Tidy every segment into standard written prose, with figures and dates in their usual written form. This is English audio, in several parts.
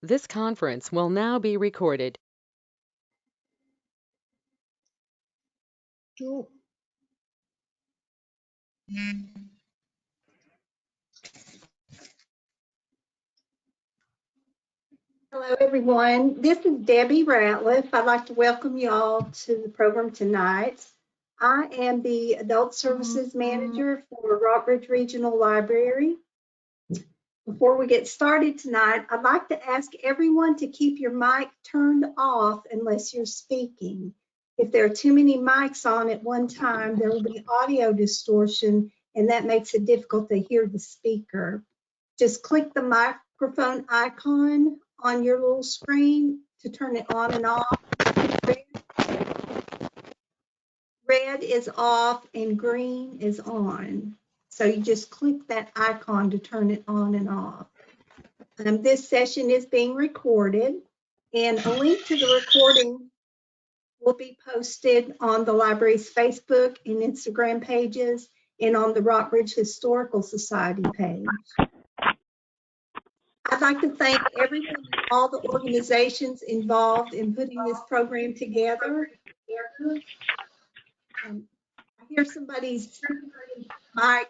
This conference will now be recorded. Hello, everyone. This is Debbie Ratliff. I'd like to welcome you all to the program tonight. I am the Adult Services Manager for Rockbridge Regional Library. Before we get started tonight, I'd like to ask everyone to keep your mic turned off unless you're speaking. If there are too many mics on at one time, there will be audio distortion, and that makes it difficult to hear the speaker. Just click the microphone icon on your little screen to turn it on and off. Red is off and green is on. So you just click that icon to turn it on and off. This session is being recorded, and a link to the recording will be posted on the library's Facebook and Instagram pages and on the Rockbridge Historical Society page. I'd like to thank everyone, all the organizations involved in putting this program together. I hear somebody's mic.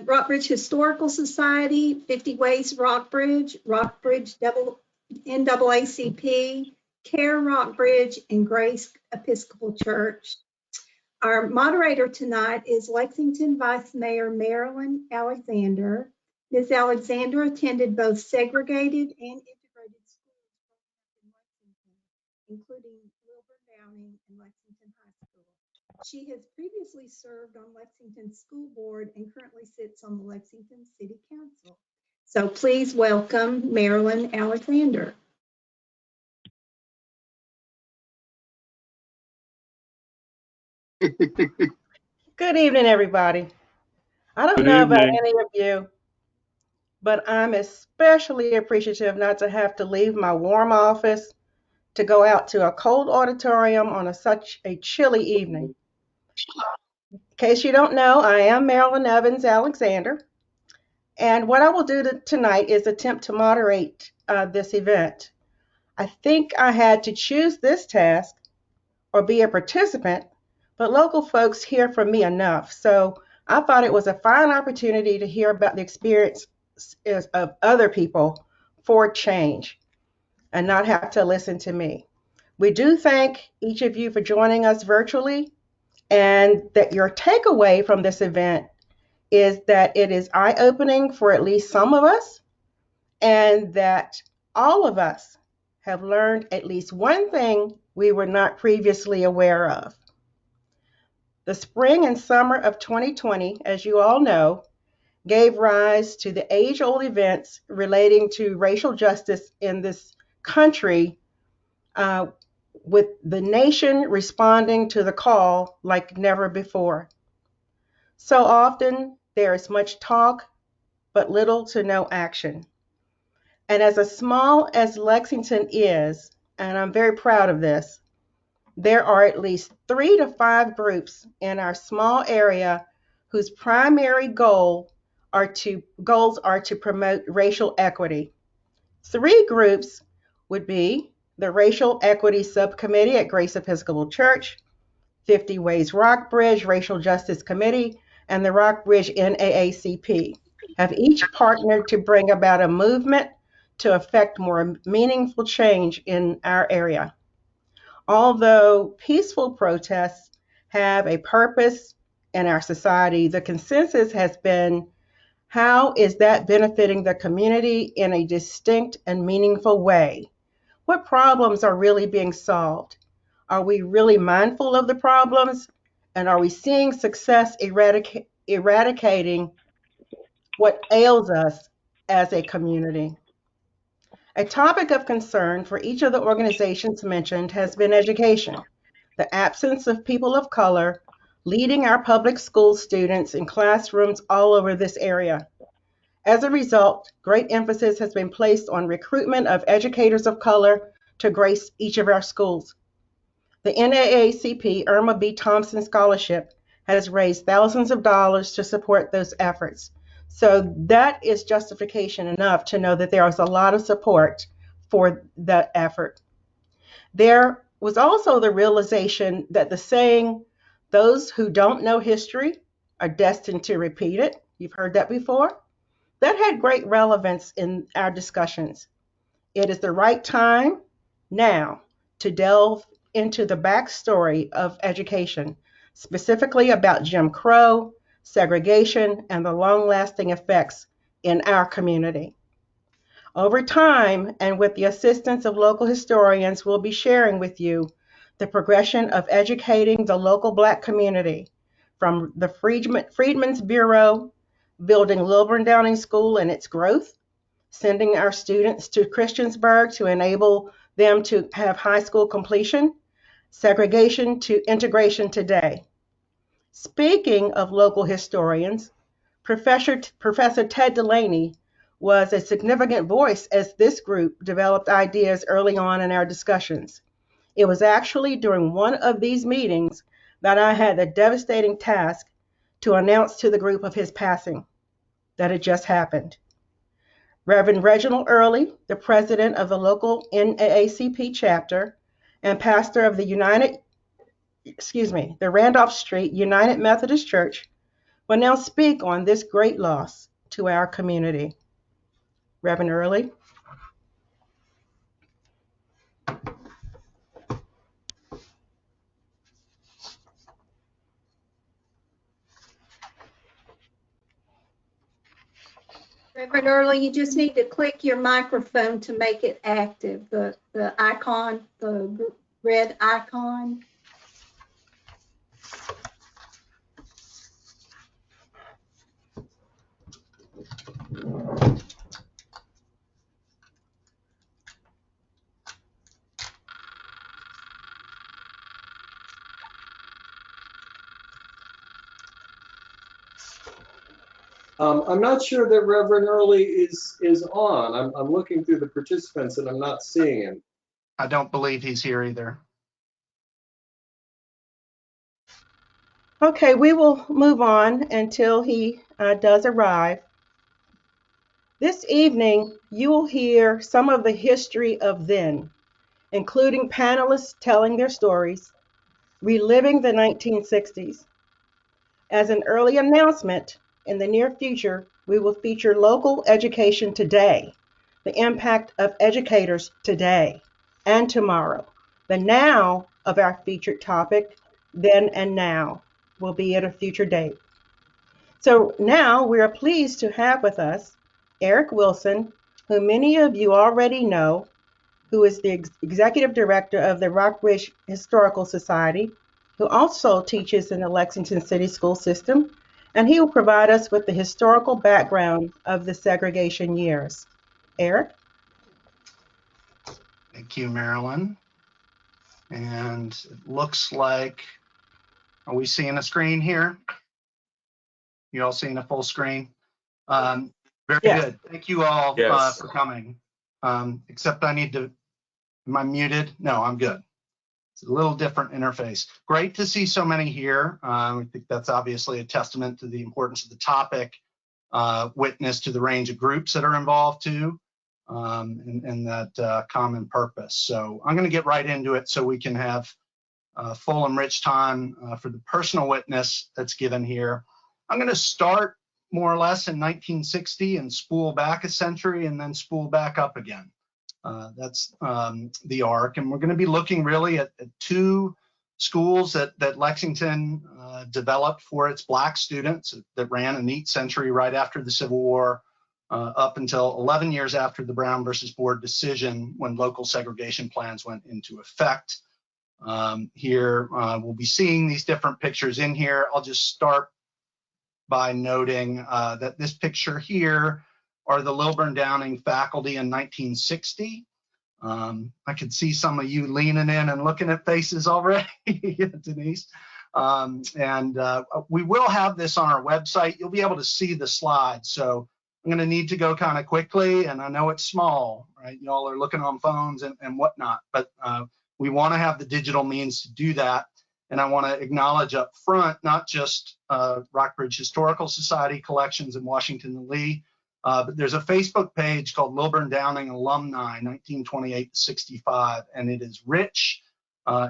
Rockbridge Historical Society, 50 Ways Rockbridge, Rockbridge NAACP, Care Rockbridge, and Grace Episcopal Church. Our moderator tonight is Lexington Vice Mayor Marilyn Alexander. Ms. Alexander attended both segregated and integrated schools in Lexington, including Wilbur Downing and Lexington High School. She has previously served on Lexington School Board and currently sits on the Lexington City Council. So please welcome Marilyn Alexander. Good evening, everybody. I don't know about any of you, but I'm especially appreciative not to have to leave my warm office to go out to a cold auditorium on such a chilly evening. In case you don't know, I am Marilyn Evans Alexander, and what I will do tonight is attempt to moderate this event. I think I had to choose this task or be a participant, but local folks hear from me enough. So I thought it was a fine opportunity to hear about the experience of other people for change and not have to listen to me. We do thank each of you for joining us virtually, and that your takeaway from this event is that it is eye-opening for at least some of us, and that all of us have learned at least one thing we were not previously aware of. The spring and summer of 2020, as you all know, gave rise to the age-old events relating to racial justice in this country, with the nation responding to the call like never before. So often, there is much talk, but little to no action. And as small as Lexington is, and I'm very proud of this, there are at least 3 to 5 groups in our small area whose primary goals are to promote racial equity. 3 groups would be the Racial Equity Subcommittee at Grace Episcopal Church, 50 Ways Rockbridge Racial Justice Committee, and the Rockbridge NAACP have each partnered to bring about a movement to effect more meaningful change in our area. Although peaceful protests have a purpose in our society, the consensus has been, how is that benefiting the community in a distinct and meaningful way? What problems are really being solved? Are we really mindful of the problems? And are we seeing success eradicating what ails us as a community? A topic of concern for each of the organizations mentioned has been education, the absence of people of color leading our public school students in classrooms all over this area. As a result, great emphasis has been placed on recruitment of educators of color to grace each of our schools. The NAACP Irma B. Thompson Scholarship has raised thousands of dollars to support those efforts. So that is justification enough to know that there was a lot of support for that effort. There was also the realization that the saying, those who don't know history are destined to repeat it. You've heard that before. That had great relevance in our discussions. It is the right time now to delve into the backstory of education, specifically about Jim Crow, segregation, and the long-lasting effects in our community. Over time, and with the assistance of local historians, we'll be sharing with you the progression of educating the local Black community from the Freedmen's Bureau, building Lilburn Downing School and its growth, sending our students to Christiansburg to enable them to have high school completion, segregation to integration today. Speaking of local historians, Professor Ted Delaney was a significant voice as this group developed ideas early on in our discussions. It was actually during one of these meetings that I had the devastating task to announce to the group of his passing, that it just happened. Reverend Reginald Early, the president of the local NAACP chapter and pastor of the Randolph Street United Methodist Church, will now speak on this great loss to our community. Reverend Early. Reverend Early, you just need to click your microphone to make it active. The icon, the red icon. I'm not sure that Reverend Early is on. I'm looking through the participants and I'm not seeing him. I don't believe he's here either. Okay, we will move on until he does arrive. This evening, you will hear some of the history of then, including panelists telling their stories, reliving the 1960s. As an early announcement, in the near future, we will feature local education today, the impact of educators today and tomorrow. The now of our featured topic, then and now, will be at a future date. So now we are pleased to have with us Eric Wilson, who many of you already know, who is the Executive Director of the Rockbridge Historical Society, who also teaches in the Lexington City School System, and he will provide us with the historical background of the segregation years. Eric? Thank you, Marilyn. And it looks like, are we seeing a screen here? You all seeing a full screen? Very Yes. good. Thank you all Yes. for coming. Except I need to, am I muted? No, I'm good. It's a little different interface. Great to see so many here. I think that's obviously a testament to the importance of the topic, witness to the range of groups that are involved too, and that common purpose. So I'm going to get right into it so we can have full and rich time for the personal witness that's given here. I'm going to start more or less in 1960 and spool back a century and then spool back up again. That's the arc, and we're going to be looking really at two schools that Lexington developed for its Black students that ran a neat century right after the Civil War up until 11 years after the Brown versus Board decision, when local segregation plans went into effect. Here we'll be seeing these different pictures in here. I'll just start by noting that this picture here are the Lilburn Downing faculty in 1960. I could see some of you leaning in and looking at faces already, Denise. We will have this on our website. You'll be able to see the slides. So I'm gonna need to go kind of quickly, and I know it's small, right? Y'all are looking on phones and whatnot, but we want to have the digital means to do that. And I want to acknowledge up front, not just Rockbridge Historical Society collections in Washington and Lee, but there's a Facebook page called Lilburn Downing Alumni 1928-65, and it is rich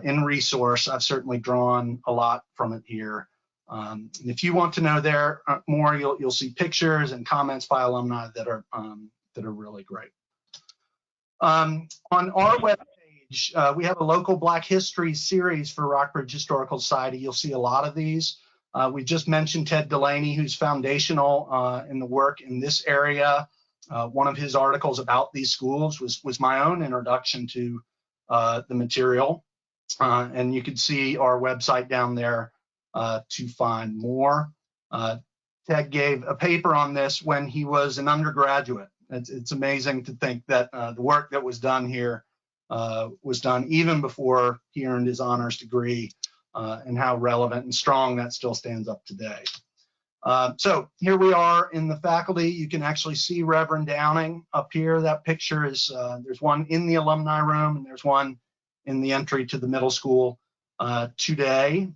in resource. I've certainly drawn a lot from it here. And if you want to know there more, you'll see pictures and comments by alumni that are really great. On our webpage, we have a local Black History series for Rockbridge Historical Society. You'll see a lot of these. We just mentioned Ted Delaney, who's foundational in the work in this area. One of his articles about these schools was my own introduction to the material. And you can see our website down there to find more. Ted gave a paper on this when he was an undergraduate. It's amazing to think that the work that was done here was done even before he earned his honors degree, and how relevant and strong that still stands up today. So here we are in the faculty. You can actually see Reverend Downing up here. That picture is, there's one in the alumni room and there's one in the entry to the middle school today.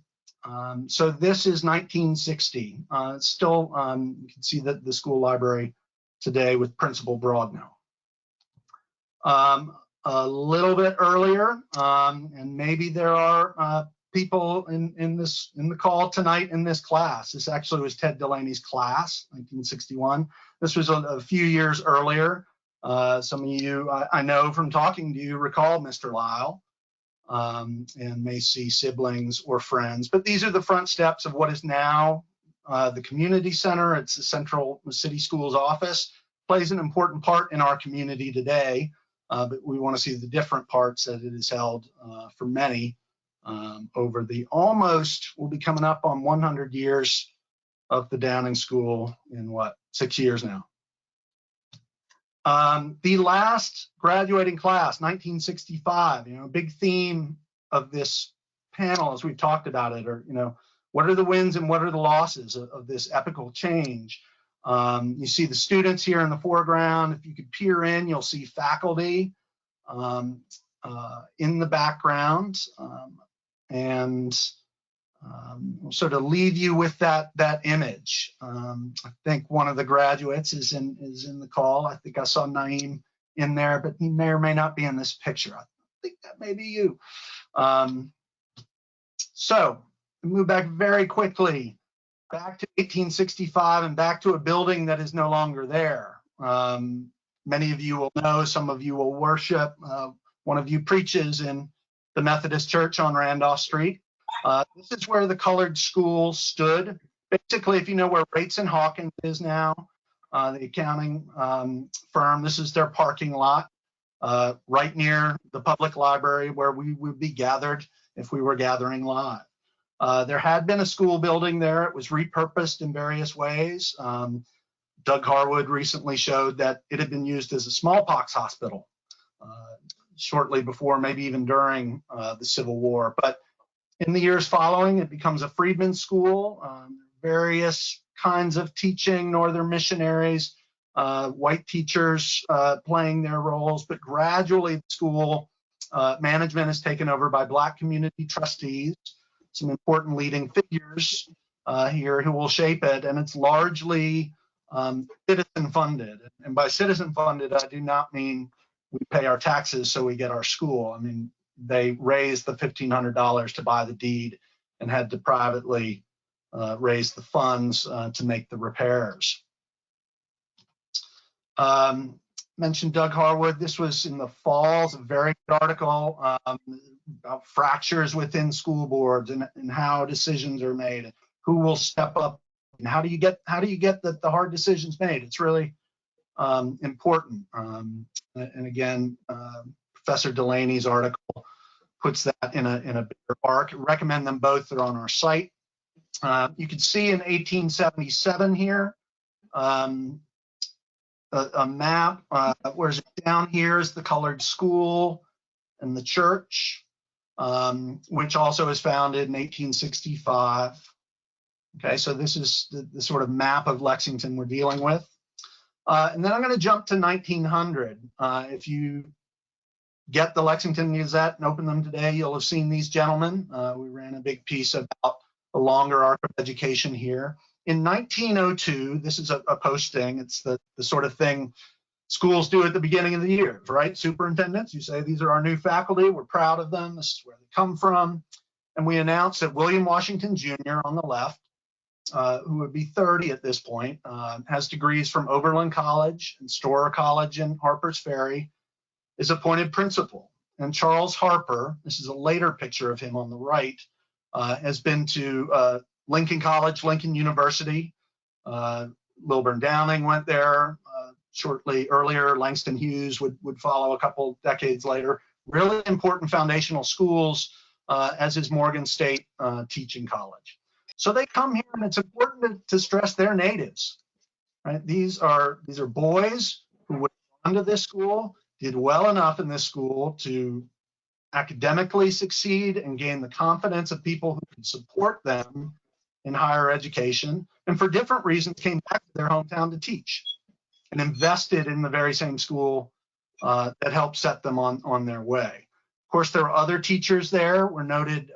So this is 1960. Still, you can see that the school library today with Principal Broadnow. A little bit earlier, and maybe there are people in the call tonight in this class. This actually was Ted Delaney's class, 1961. This was a few years earlier. Some of you I know from talking to you recall Mr. Lyle, and may see siblings or friends. But these are the front steps of what is now the community center. It's the Central City Schools office. Plays an important part in our community today, but we want to see the different parts that it has held for many over the almost, we'll be coming up on 100 years of the Downing School in what, 6 years now. The last graduating class, 1965, a big theme of this panel as we've talked about it, or, what are the wins and what are the losses of this epical change? You see the students here in the foreground. If you could peer in, you'll see faculty in the background, and sort of leave you with that image. I think one of the graduates is in the call. I think I saw Naeem in there, but he may or may not be in this picture. I think that may be you. So move back very quickly, back to 1865 and back to a building that is no longer there. Many of you will know, some of you will worship. One of you preaches in the Methodist Church on Randolph Street. This is where the colored school stood. Basically, if you know where Rates and Hawkins is now, the accounting firm, this is their parking lot right near the public library where we would be gathered if we were gathering live. There had been a school building there. It was repurposed in various ways. Doug Harwood recently showed that it had been used as a smallpox hospital shortly before, maybe even during the Civil War. But in the years following, it becomes a freedmen's school, various kinds of teaching, Northern missionaries, white teachers playing their roles, but gradually the school management is taken over by Black community trustees, some important leading figures here who will shape it, and it's largely citizen funded. And by citizen funded, I do not mean we pay our taxes so we get our school. I mean, they raised the $1,500 to buy the deed and had to privately raise the funds to make the repairs. Mentioned Doug Harwood. This was in the Falls, a very good article about fractures within school boards and how decisions are made, who will step up, and how do you get the hard decisions made. It's really important. And again, Professor Delaney's article puts that in a bigger arc. I recommend them both. They're on our site. You can see in 1877 here, a map. Where's it down here is the colored school and the church, which also was founded in 1865. Okay, so this is the sort of map of Lexington we're dealing with. And then I'm going to jump to 1900. If you get the Lexington Gazette and open them today, you'll have seen these gentlemen. We ran a big piece about the longer arc of education here. In 1902, this is a posting. It's the sort of thing schools do at the beginning of the year, right? Superintendents, you say, these are our new faculty. We're proud of them. This is where they come from. And we announced that William Washington Jr. on the left, who would be 30 at this point, has degrees from Oberlin College and Storer College in Harpers Ferry, is appointed principal. And Charles Harper, this is a later picture of him on the right, has been to Lincoln College, Lincoln University. Lilburn Downing went there shortly earlier. Langston Hughes would follow a couple decades later. Really important foundational schools, as is Morgan State Teaching College. So they come here, and it's important to stress they're natives, right? These are boys who went on to this school, did well enough in this school to academically succeed and gain the confidence of people who could support them in higher education, and for different reasons came back to their hometown to teach and invested in the very same school that helped set them on their way. Of course, there were other teachers there. Were noted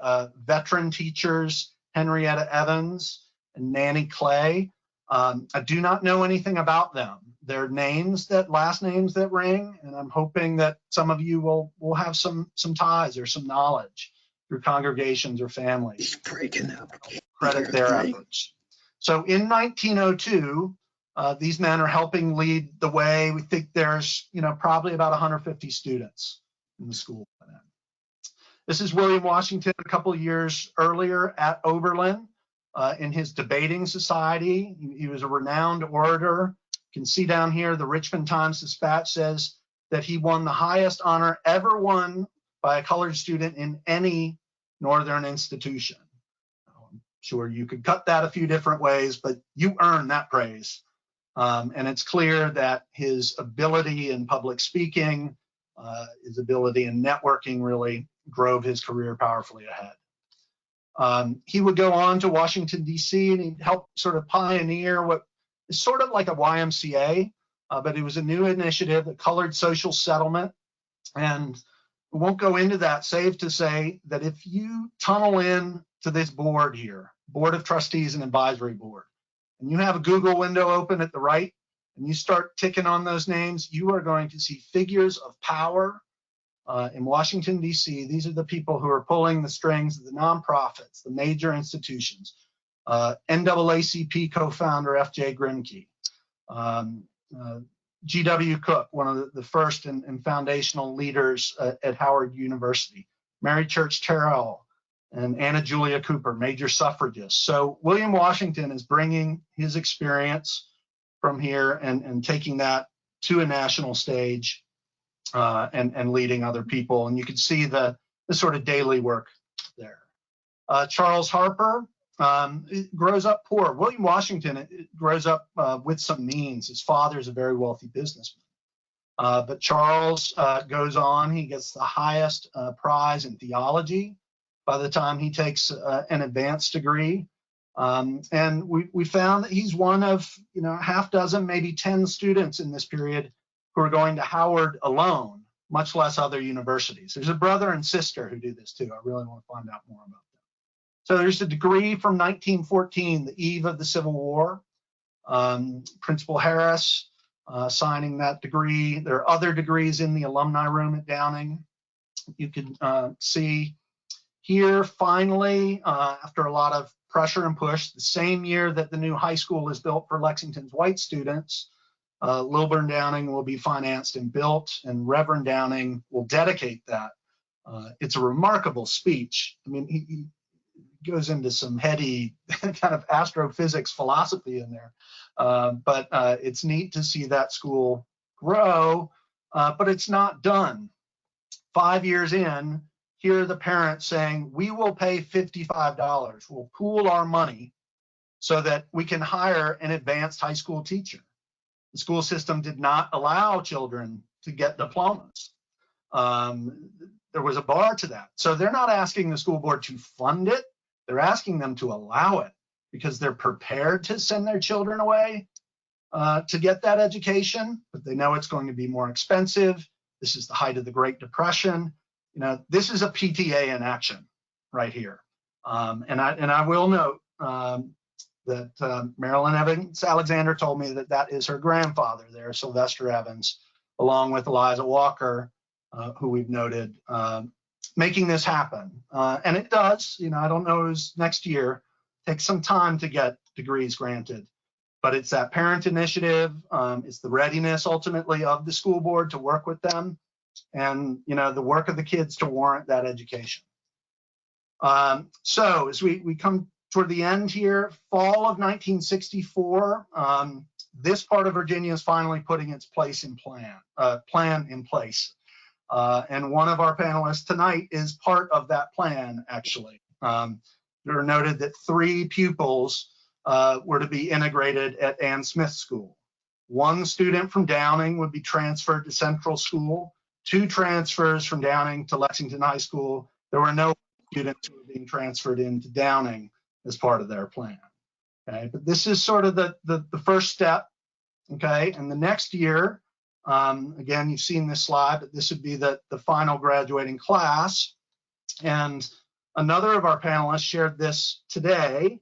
veteran teachers, Henrietta Evans and Nanny Clay. I do not know anything about them. They're last names that ring, and I'm hoping that some of you will have some ties or some knowledge through congregations or families. He's breaking up. Credit their efforts. So in 1902, these men are helping lead the way. We think there's probably about 150 students in the school by then. This is William Washington a couple of years earlier at Oberlin in his debating society. He was a renowned orator. You can see down here the Richmond Times-Dispatch says that he won the highest honor ever won by a colored student in any northern institution. I'm sure you could cut that a few different ways, but you earn that praise. And it's clear that his ability in public speaking, his ability in networking really drove his career powerfully ahead. He would go on to Washington, D.C., and he helped sort of pioneer what is sort of like a YMCA, but it was a new initiative, the Colored Social Settlement. And we won't go into that, save to say that if you tunnel in to this board here, Board of Trustees and Advisory Board, and you have a Google window open at the right, and you start ticking on those names, you are going to see figures of power in Washington, D.C. These are the people who are pulling the strings of the nonprofits, the major institutions. NAACP co-founder F.J. Grimke, G.W. Cook, one of the first and foundational leaders at Howard University, Mary Church Terrell, and Anna Julia Cooper, major suffragists. So William Washington is bringing his experience from here and taking that to a national stage and leading other people. And you can see the sort of daily work there. Charles Harper grows up poor. William Washington grows up with some means. His father is a very wealthy businessman. But Charles goes on. He gets the highest prize in theology by the time he takes an advanced degree. And we found that he's one of a half dozen, maybe 10 students in this period who are going to Howard alone, much less other universities. There's a brother and sister who do this too. I really want to find out more about them. So there's a degree from 1914, the eve of the Civil War. Principal Harris signing that degree. There are other degrees in the alumni room at Downing. You can see here, finally, after a lot of pressure and push, the same year that the new high school is built for Lexington's white students, Lilburn Downing will be financed and built, and Reverend Downing will dedicate that. It's a remarkable speech. I mean, he goes into some heady kind of astrophysics philosophy in there. But it's neat to see that school grow, but it's not done. 5 years in, here are the parents saying, we will pay $55. We'll pool our money so that we can hire an advanced high school teacher. The school system did not allow children to get diplomas. There was a bar to that. So they're not asking the school board to fund it. They're asking them to allow it because they're prepared to send their children away to get that education, but they know it's going to be more expensive This is the height of the Great Depression. You know, this is a PTA in action right here. And I will note that Marilyn Evans Alexander told me that that is her grandfather there, Sylvester Evans, along with Eliza Walker, who we've noted, making this happen. And it does, you know, I don't know, who's next year, takes some time to get degrees granted, but it's that parent initiative. It's the readiness ultimately of the school board to work with them, and, you know, the work of the kids to warrant that education. So as we come toward the end here, fall of 1964, this part of Virginia is finally putting its plan in place. And one of our panelists tonight is part of that plan, actually. They were noted that 3 pupils were to be integrated at Ann Smith School. 1 student from Downing would be transferred to Central School, 2 transfers from Downing to Lexington High School. There were no students who were being transferred into Downing as part of their plan. Okay, but this is sort of the first step. Okay, and the next year, again, you've seen this slide, but this would be the final graduating class. And another of our panelists shared this today.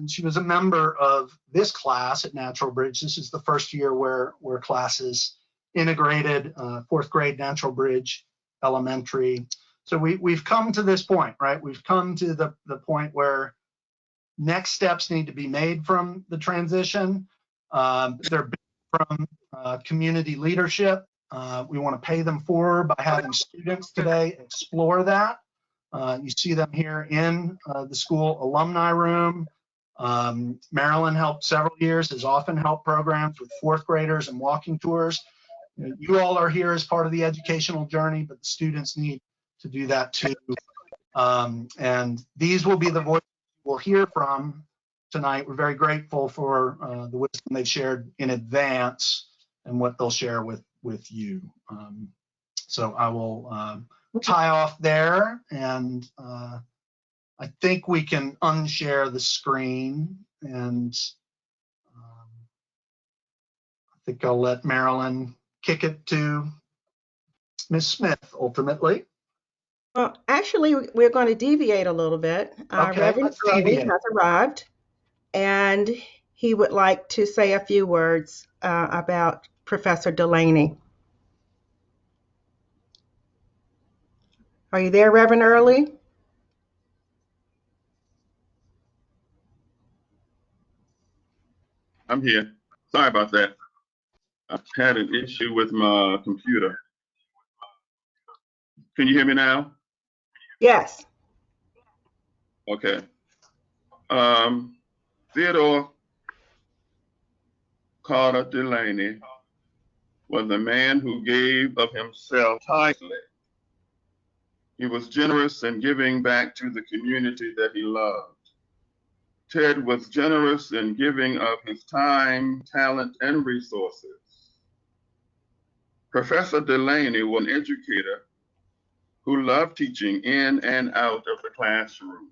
She was a member of this class at Natural Bridge. This is the first year where classes integrated, 4th grade Natural Bridge Elementary. So we've come to this point, right? We've come to the point where next steps need to be made from the transition. They're from community leadership. We want to pay them forward by having students today explore that. You see them here in the school alumni room. Marilyn helped several years, has often helped programs with 4th graders and walking tours. You all are here as part of the educational journey, but the students need to do that too. And these will be the voices we'll hear from tonight. We're very grateful for the wisdom they've shared in advance and what they'll share with you. So I will tie off there, and I think we can unshare the screen, and I think I'll let Marilyn kick it to Ms. Smith ultimately. Well, actually, we're going to deviate a little bit. Okay, Reverend let's Early deviate. has arrived, and he would like to say a few words about Professor Delaney. Are you there, Reverend Early? I'm here. Sorry about that. I've had an issue with my computer. Can you hear me now? Yes. Okay. Theodore Carter Delaney was a man who gave of himself tithely. He was generous in giving back to the community that he loved. Ted was generous in giving of his time, talent, and resources. Professor Delaney was an educator who loved teaching in and out of the classroom.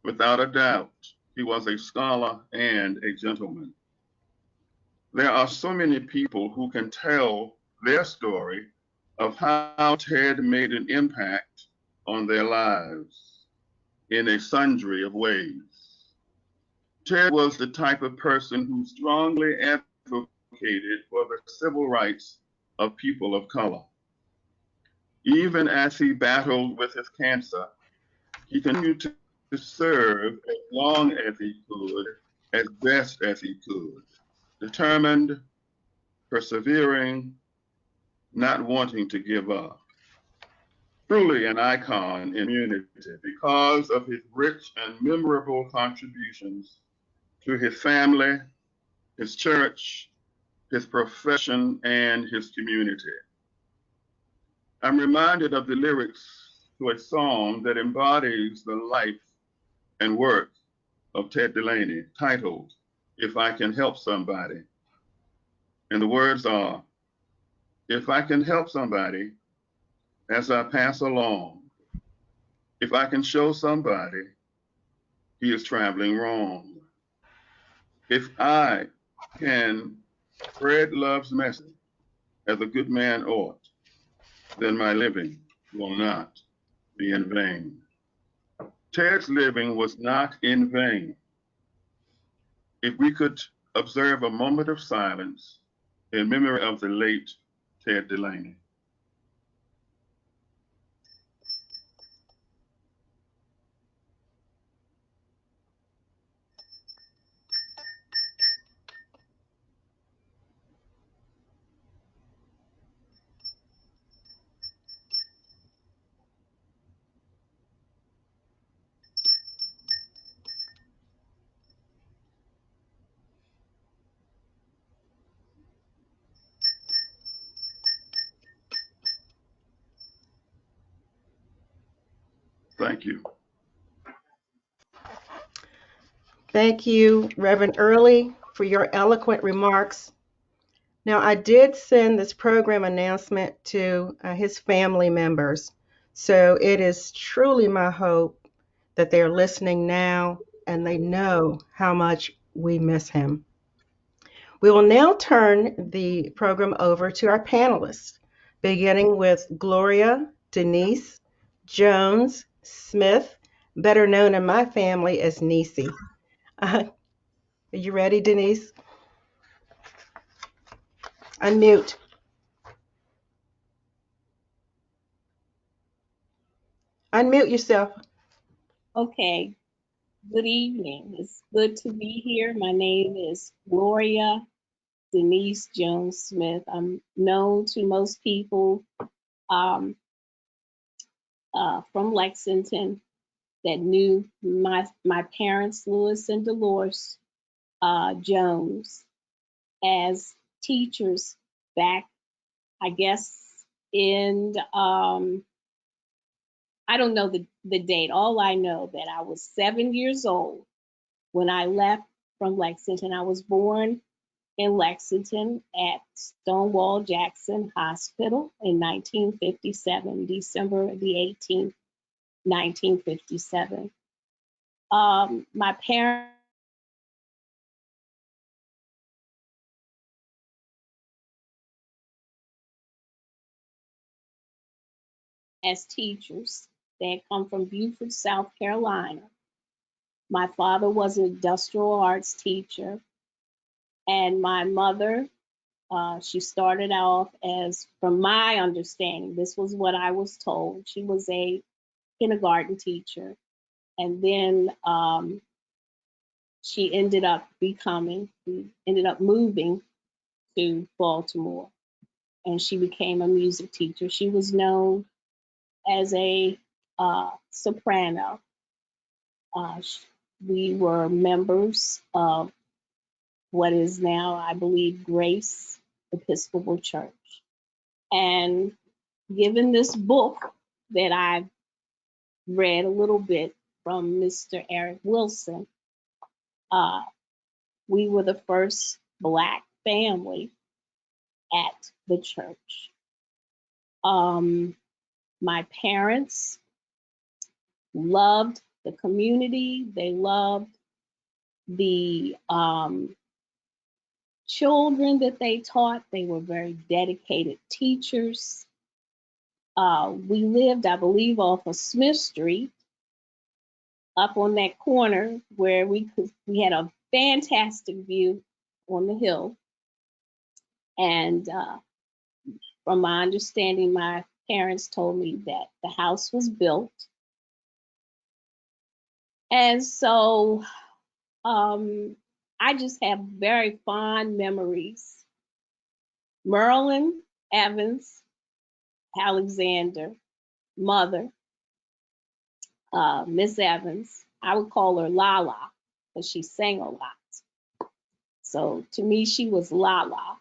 Without a doubt, he was a scholar and a gentleman. There are so many people who can tell their story of how Ted made an impact on their lives in a sundry of ways. Ted was the type of person who strongly advocated for the civil rights of people of color. Even as he battled with his cancer, he continued to serve as long as he could, as best as he could, determined, persevering, not wanting to give up. Truly an icon in unity because of his rich and memorable contributions to his family, his church, his profession, and his community. I'm reminded of the lyrics to a song that embodies the life and work of Ted Delaney, titled, "If I Can Help Somebody." And the words are, if I can help somebody as I pass along, if I can show somebody he is traveling wrong, if I can spread love's message as a good man ought, then my living will not be in vain. Ted's living was not in vain. If we could observe a moment of silence in memory of the late Ted Delaney. Thank you. Thank you, Reverend Early, for your eloquent remarks. Now, I did send this program announcement to his family members, so it is truly my hope that they're listening now and they know how much we miss him. We will now turn the program over to our panelists, beginning with Gloria Denise Jones Smith, better known in my family as Niecy. Are you ready, Denise? Unmute. Unmute yourself. Okay, good evening. It's good to be here. My name is Gloria Denise Jones Smith. I'm known to most people from Lexington that knew my parents, Louis and Dolores Jones, as teachers back, I guess, in I don't know the date. All I know that I was 7 years old when I left from Lexington. I was born in Lexington at Stonewall Jackson Hospital in 1957, December the 18th, 1957. My parents as teachers, they had come from Beaufort, South Carolina. My father was an industrial arts teacher, and my mother, she started off as, from my understanding, this was what I was told, she was a kindergarten teacher. And then she ended up moving to Baltimore, and she became a music teacher. She was known as a soprano. We were members of what is now, I believe, Grace Episcopal Church. And given this book that I've read a little bit from Mr. Eric Wilson, we were the first Black family at the church. My parents loved the community. They loved the children that they taught. They were very dedicated teachers. We lived, I believe, off of Smith Street, up on that corner where we had a fantastic view on the hill. And from my understanding, my parents told me that the house was built. And so I just have very fond memories. Merlin Evans Alexander, mother, Miss Evans, I would call her Lala because she sang a lot. So to me, she was Lala.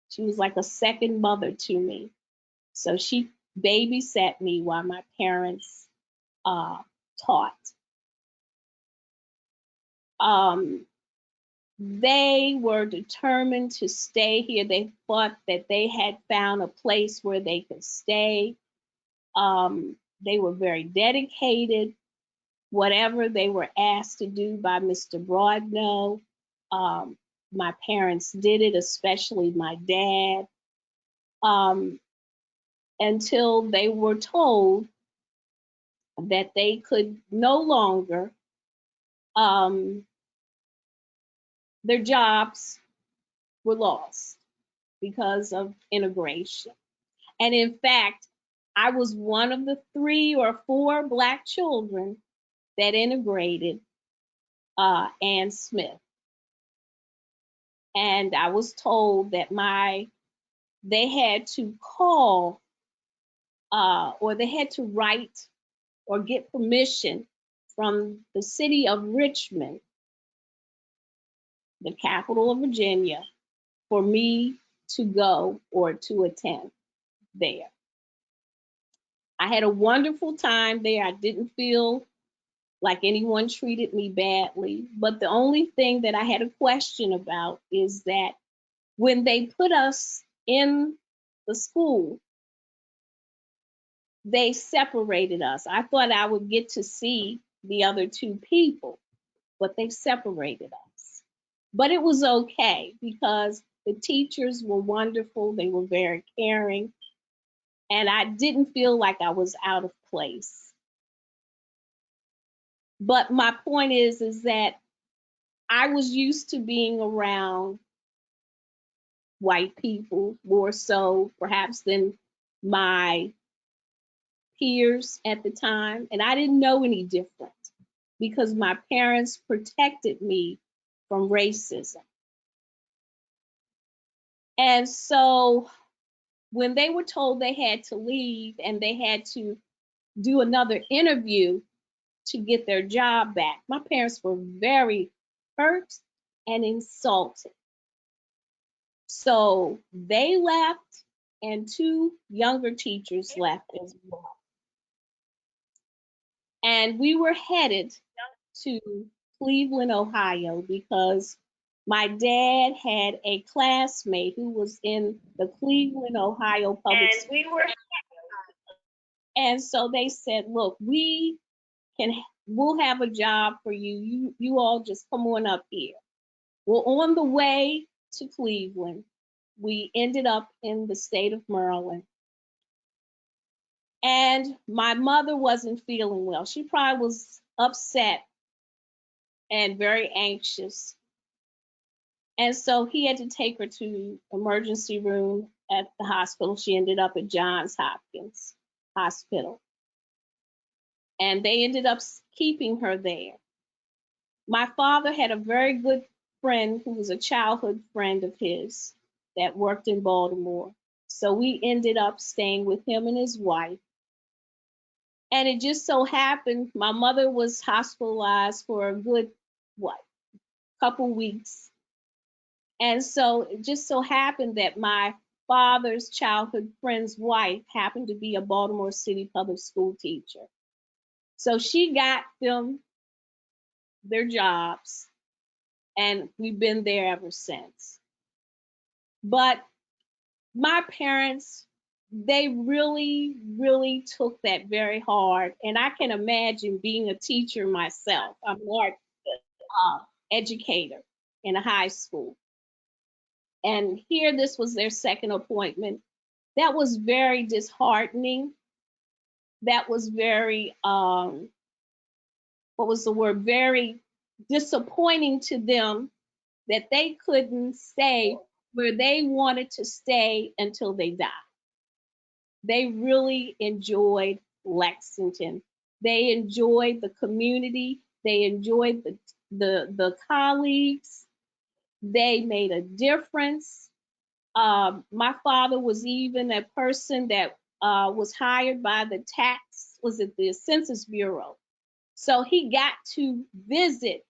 She was like a second mother to me. So she babysat me while my parents taught. They were determined to stay here. They thought that they had found a place where they could stay. They were very dedicated. Whatever they were asked to do by Mr. Broadno, my parents did it, especially my dad. until they were told that they could no longer, their jobs were lost because of integration. And in fact, I was one of the 3 or 4 Black children that integrated Ann Smith. And I was told that they had to call or they had to write or get permission from the city of Richmond, the capital of Virginia, for me to go or to attend there. I had a wonderful time there. I didn't feel like anyone treated me badly. But the only thing that I had a question about is that when they put us in the school, they separated us. I thought I would get to see the other 2 people, but they separated us. But it was okay because the teachers were wonderful. They were very caring. And I didn't feel like I was out of place. But my point is that I was used to being around white people more so perhaps than my peers at the time. And I didn't know any different because my parents protected me from racism. And so when they were told they had to leave and they had to do another interview to get their job back, my parents were very hurt and insulted. So they left and 2 younger teachers left as well. And we were headed to Cleveland, Ohio, because my dad had a classmate who was in the Cleveland, Ohio public school. And so they said, look, we'll have a job for you. You all just come on up here. Well, on the way to Cleveland, we ended up in the state of Maryland. And my mother wasn't feeling well. She probably was upset and very anxious. And so he had to take her to emergency room at the hospital. She ended up at Johns Hopkins Hospital. And they ended up keeping her there. My father had a very good friend who was a childhood friend of his that worked in Baltimore. So we ended up staying with him and his wife. And it just so happened my mother was hospitalized for a good, couple weeks. And so it just so happened that my father's childhood friend's wife happened to be a Baltimore City public school teacher. So she got them their jobs, and we've been there ever since. But my parents, they really, really took that very hard. And I can imagine being a teacher myself. I'm an art educator in a high school. And here, this was their second appointment. That was very disheartening. That was very, very disappointing to them that they couldn't stay where they wanted to stay until they died. They really enjoyed Lexington. They enjoyed the community. They enjoyed the colleagues. They made a difference. My father was even a person that was hired by the the Census Bureau. So he got to visit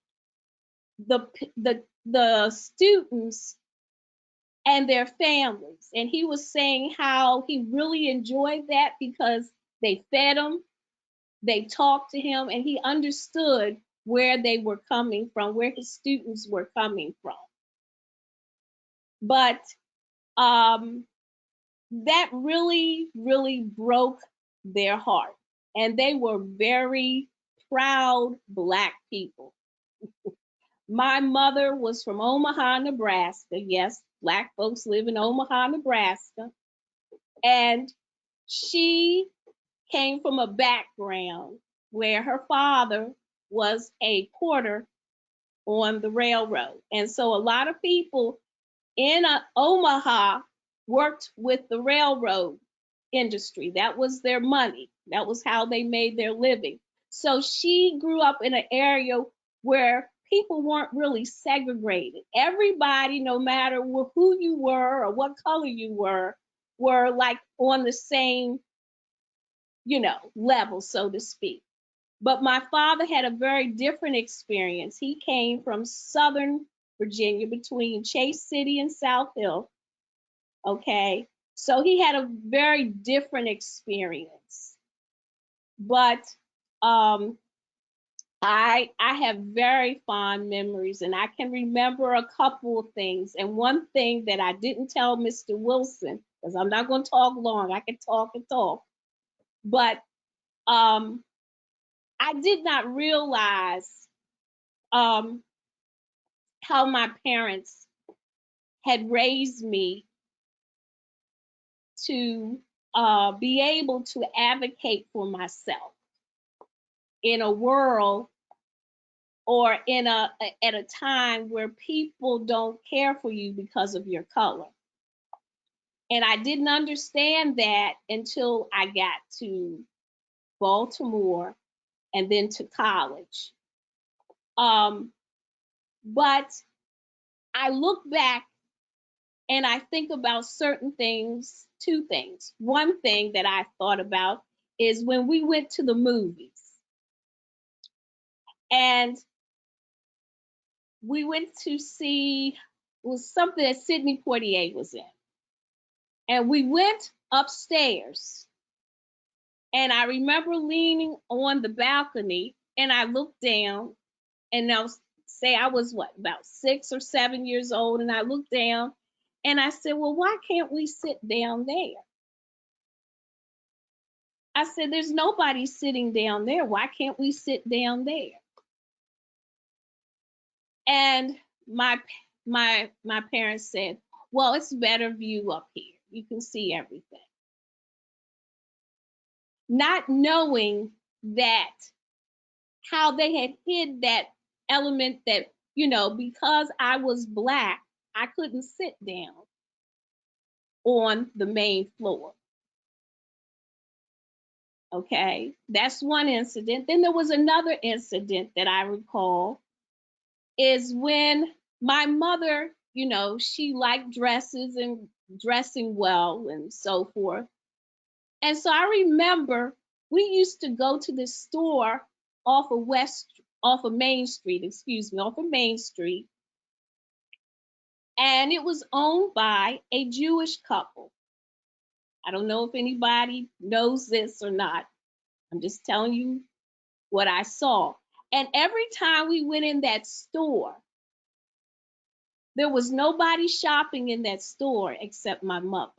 the students and their families. And he was saying how he really enjoyed that because they fed him, they talked to him, and he understood where they were coming from, where his students were coming from. But that really, really broke their heart. And they were very proud Black people. My mother was from Omaha, Nebraska. Yes, Black folks live in Omaha, Nebraska. And she came from a background where her father was a porter on the railroad. And so a lot of people in Omaha worked with the railroad industry. That was their money. That was how they made their living. So she grew up in an area where people weren't really segregated. Everybody, no matter who you were or what color you were like on the same, level, so to speak. But my father had a very different experience. He came from Southern Virginia between Chase City and South Hill. Okay. So he had a very different experience. But I have very fond memories, and I can remember a couple of things. And one thing that I didn't tell Mr. Wilson, because I'm not going to talk long, I can talk and talk. But I did not realize how my parents had raised me to be able to advocate for myself in a world or at a time where people don't care for you because of your color. And I didn't understand that until I got to Baltimore and then to college. But I look back and I think about certain things, two things. One thing that I thought about is when we went to the movies. And we went to see, it was something that Sidney Poitier was in. And we went upstairs. And I remember leaning on the balcony and I looked down, and I'll say I was about 6 or 7 years old. And I looked down and I said, well, why can't we sit down there? I said, there's nobody sitting down there. Why can't we sit down there? And my parents said, well, it's a better view up here. You can see everything. Not knowing that how they had hid that element that, because I was Black, I couldn't sit down on the main floor. Okay, that's one incident. Then there was another incident that I recall is when my mother, she liked dresses and dressing well and so forth. And so I remember we used to go to this store off of Main Street, and it was owned by a Jewish couple. I don't know if anybody knows this or not. I'm just telling you what I saw. And every time we went in that store, there was nobody shopping in that store except my mother.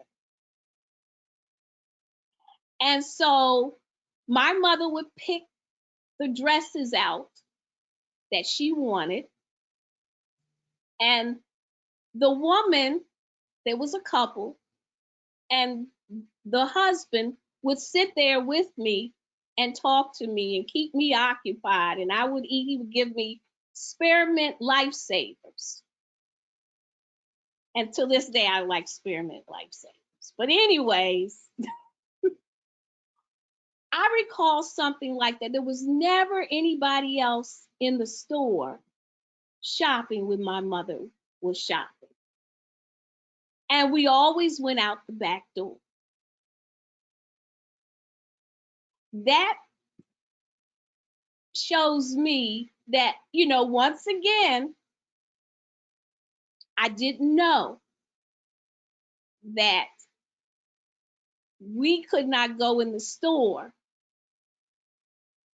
And so my mother would pick the dresses out that she wanted. And the woman, there was a couple, and the husband would sit there with me and talk to me and keep me occupied. And he would give me Spearmint Lifesavers. And to this day, I like Spearmint Lifesavers. But anyways, I recall something like that. There was never anybody else in the store shopping when my mother was shopping. And we always went out the back door. That shows me that, once again, I didn't know that we could not go in the store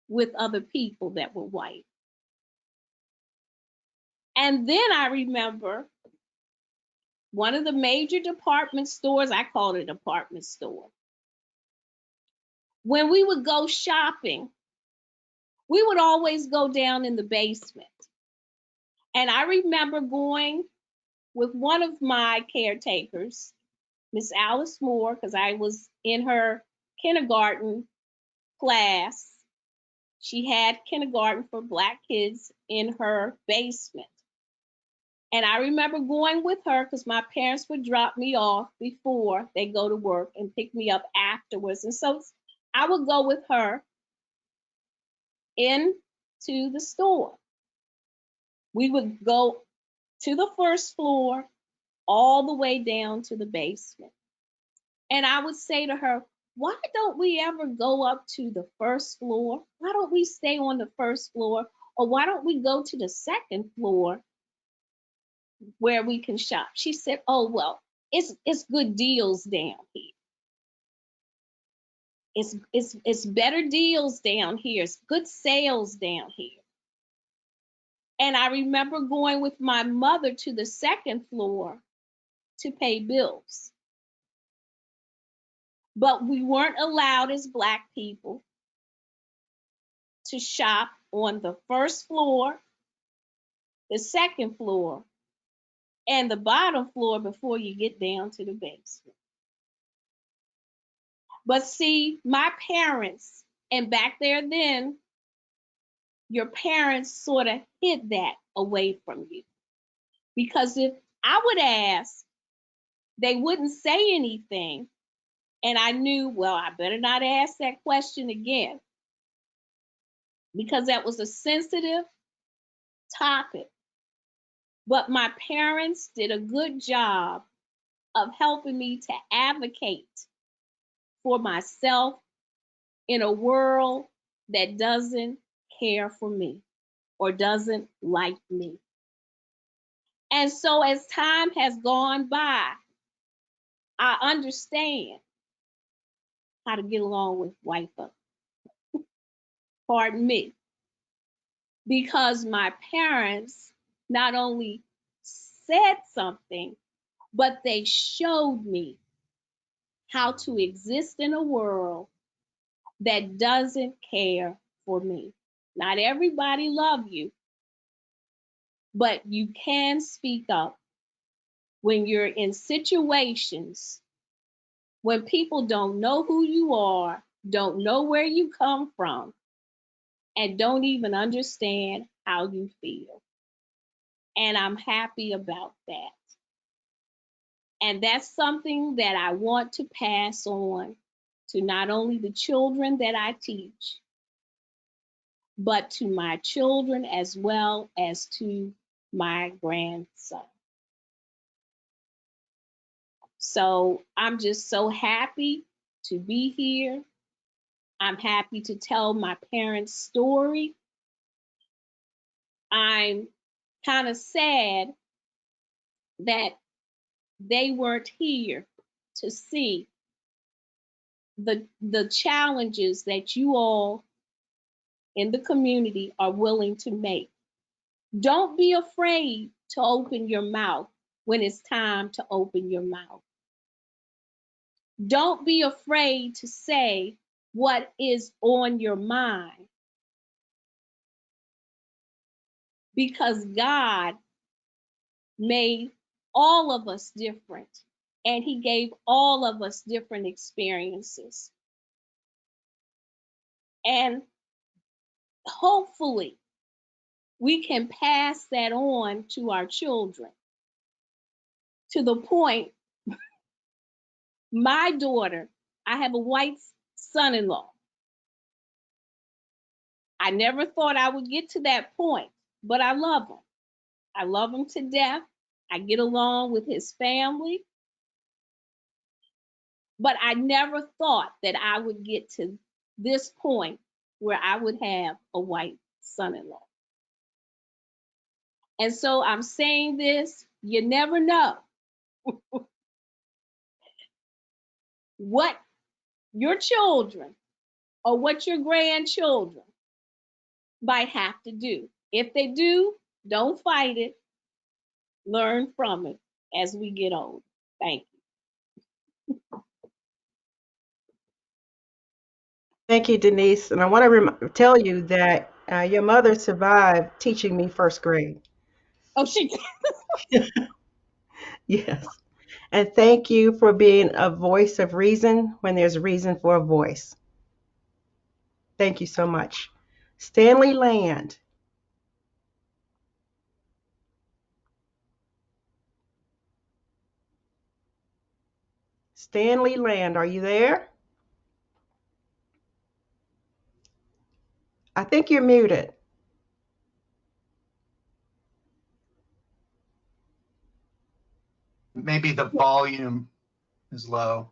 with other people that were white. And then I remember one of the major department stores, I call it a department store. When we would go shopping, we would always go down in the basement. And I remember going with one of my caretakers Miss Alice Moore, because I was in her kindergarten class. She had kindergarten for Black kids in her basement. And I remember going with her because my parents would drop me off before they go to work and pick me up afterwards. And so I would go with her into the store. We would go to the first floor all the way down to the basement. And I would say to her, why don't we ever go up to the first floor? Why don't we stay on the first floor? Or why don't we go to the second floor where we can shop? She said, oh, well, it's good deals down here. It's better deals down here. It's good sales down here. And I remember going with my mother to the second floor to pay bills. But we weren't allowed as Black people to shop on the first floor, the second floor, and the bottom floor before you get down to the basement. But see, my parents, and back there then, your parents sort of hid that away from you. Because if I would ask, they wouldn't say anything. And I knew, well, I better not ask that question again. Because that was a sensitive topic. But my parents did a good job of helping me to advocate for myself in a world that doesn't care for me or doesn't like me. And so as time has gone by, I understand how to get along with white folks. Pardon me. Because my parents not only said something, but they showed me how to exist in a world that doesn't care for me. Not everybody love you, but you can speak up when you're in situations when people don't know who you are, don't know where you come from, and don't even understand how you feel. And I'm happy about that. And that's something that I want to pass on to not only the children that I teach, but to my children as well as to my grandson. So I'm just so happy to be here. I'm happy to tell my parents' story. I'm kind of sad that they weren't here to see the challenges that you all in the community are willing to make. Don't be afraid to open your mouth when it's time to open your mouth. Don't be afraid to say what is on your mind, because God made all of us different and He gave all of us different experiences. And hopefully we can pass that on to our children to the point. My daughter, I have a white son-in-law. I never thought I would get to that point, but I love him. I love him to death. I get along with his family. But I never thought that I would get to this point where I would have a white son-in-law. And so I'm saying this, you never know what your children or what your grandchildren might have to do. If they do, don't fight it. Learn from it as we get older. Thank you. Thank you, Denise. And I want to tell you that your mother survived teaching me first grade. Oh, she Yes. And thank you for being a voice of reason when there's reason for a voice. Thank you so much. Stanley Land. Stanley Land, are you there? I think you're muted. Maybe the volume is low.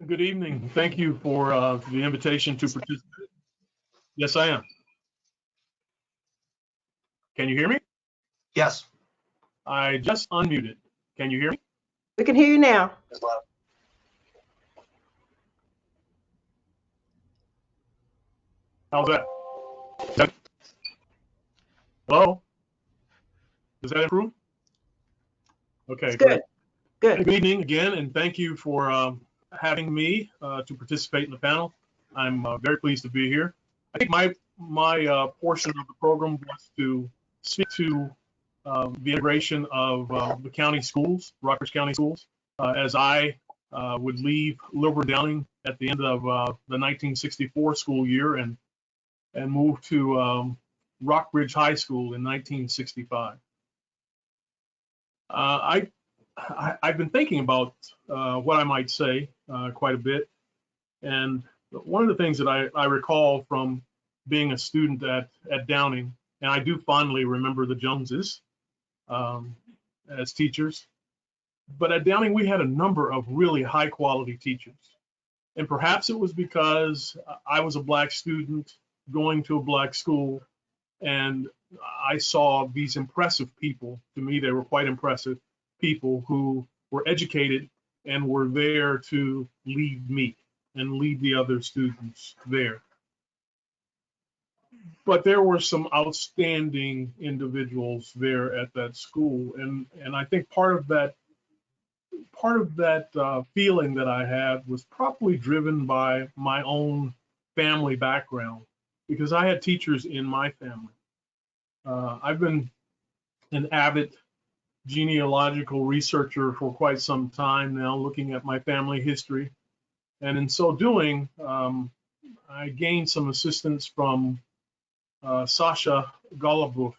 Good evening. Thank you for the invitation to participate. Yes, I am. Can you hear me? Yes. I just unmuted. Can you hear me? We can hear you now. How's that? Hello? Does that improve? Okay, It's great. good. Good evening again, and thank you for having me to participate in the panel. I'm very pleased to be here. I think my portion of the program was to speak to the integration of the county schools, Rockbridge County Schools, as I would leave Lilburn Downing at the end of the 1964 school year and move to Rockbridge High School in 1965. I've been thinking about what I might say quite a bit, and one of the things that I recall from being a student at Downing, and I do fondly remember the Joneses as teachers, but at Downing we had a number of really high quality teachers, and perhaps it was because I was a black student going to a black school, and I saw these impressive people. To me, they were quite impressive people who were educated and were there to lead me and lead the other students there. But there were some outstanding individuals there at that school, and I think part of that feeling that I had was probably driven by my own family background, because I had teachers in my family. I've been an avid genealogical researcher for quite some time now, looking at my family history. And in so doing, I gained some assistance from Sasha Goluboff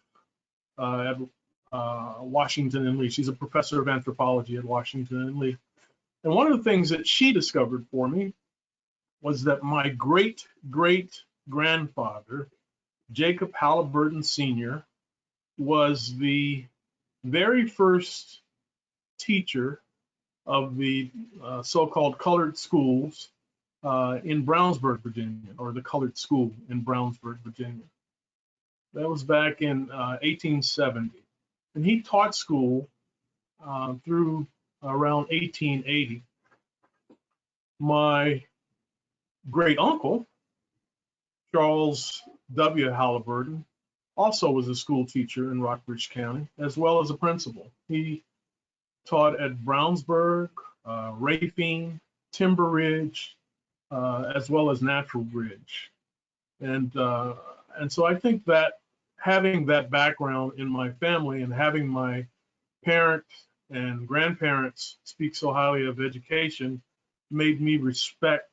at Washington and Lee. She's a professor of anthropology at Washington and Lee. And one of the things that she discovered for me was that my great-great-grandfather, Jacob Halliburton Sr., was the very first teacher of the so-called colored schools in Brownsburg, Virginia, or the colored school in Brownsburg, Virginia. That was back in 1870. And he taught school through around 1880. My great uncle, Charles W. Halliburton, also was a school teacher in Rockbridge County, as well as a principal. He taught at Brownsburg, Rafine, Timber Ridge, as well as Natural Bridge. And so I think that having that background in my family and having my parents and grandparents speak so highly of education made me respect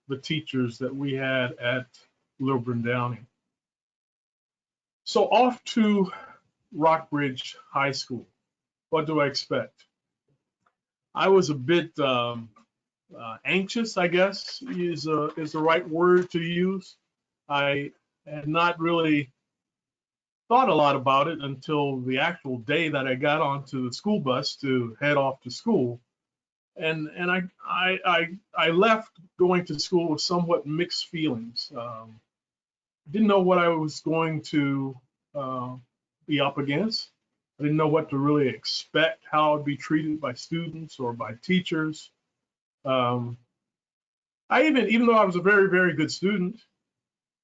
the teachers that we had at Lilburn Downing. So off to Rockbridge High School. What do I expect? I was a bit anxious, I guess is the right word to use. I had not really thought a lot about it until the actual day that I got onto the school bus to head off to school. And I left going to school with somewhat mixed feelings. Didn't know what I was going to be up against. I didn't know what to really expect, how I'd be treated by students or by teachers. I even though I was a very, very good student,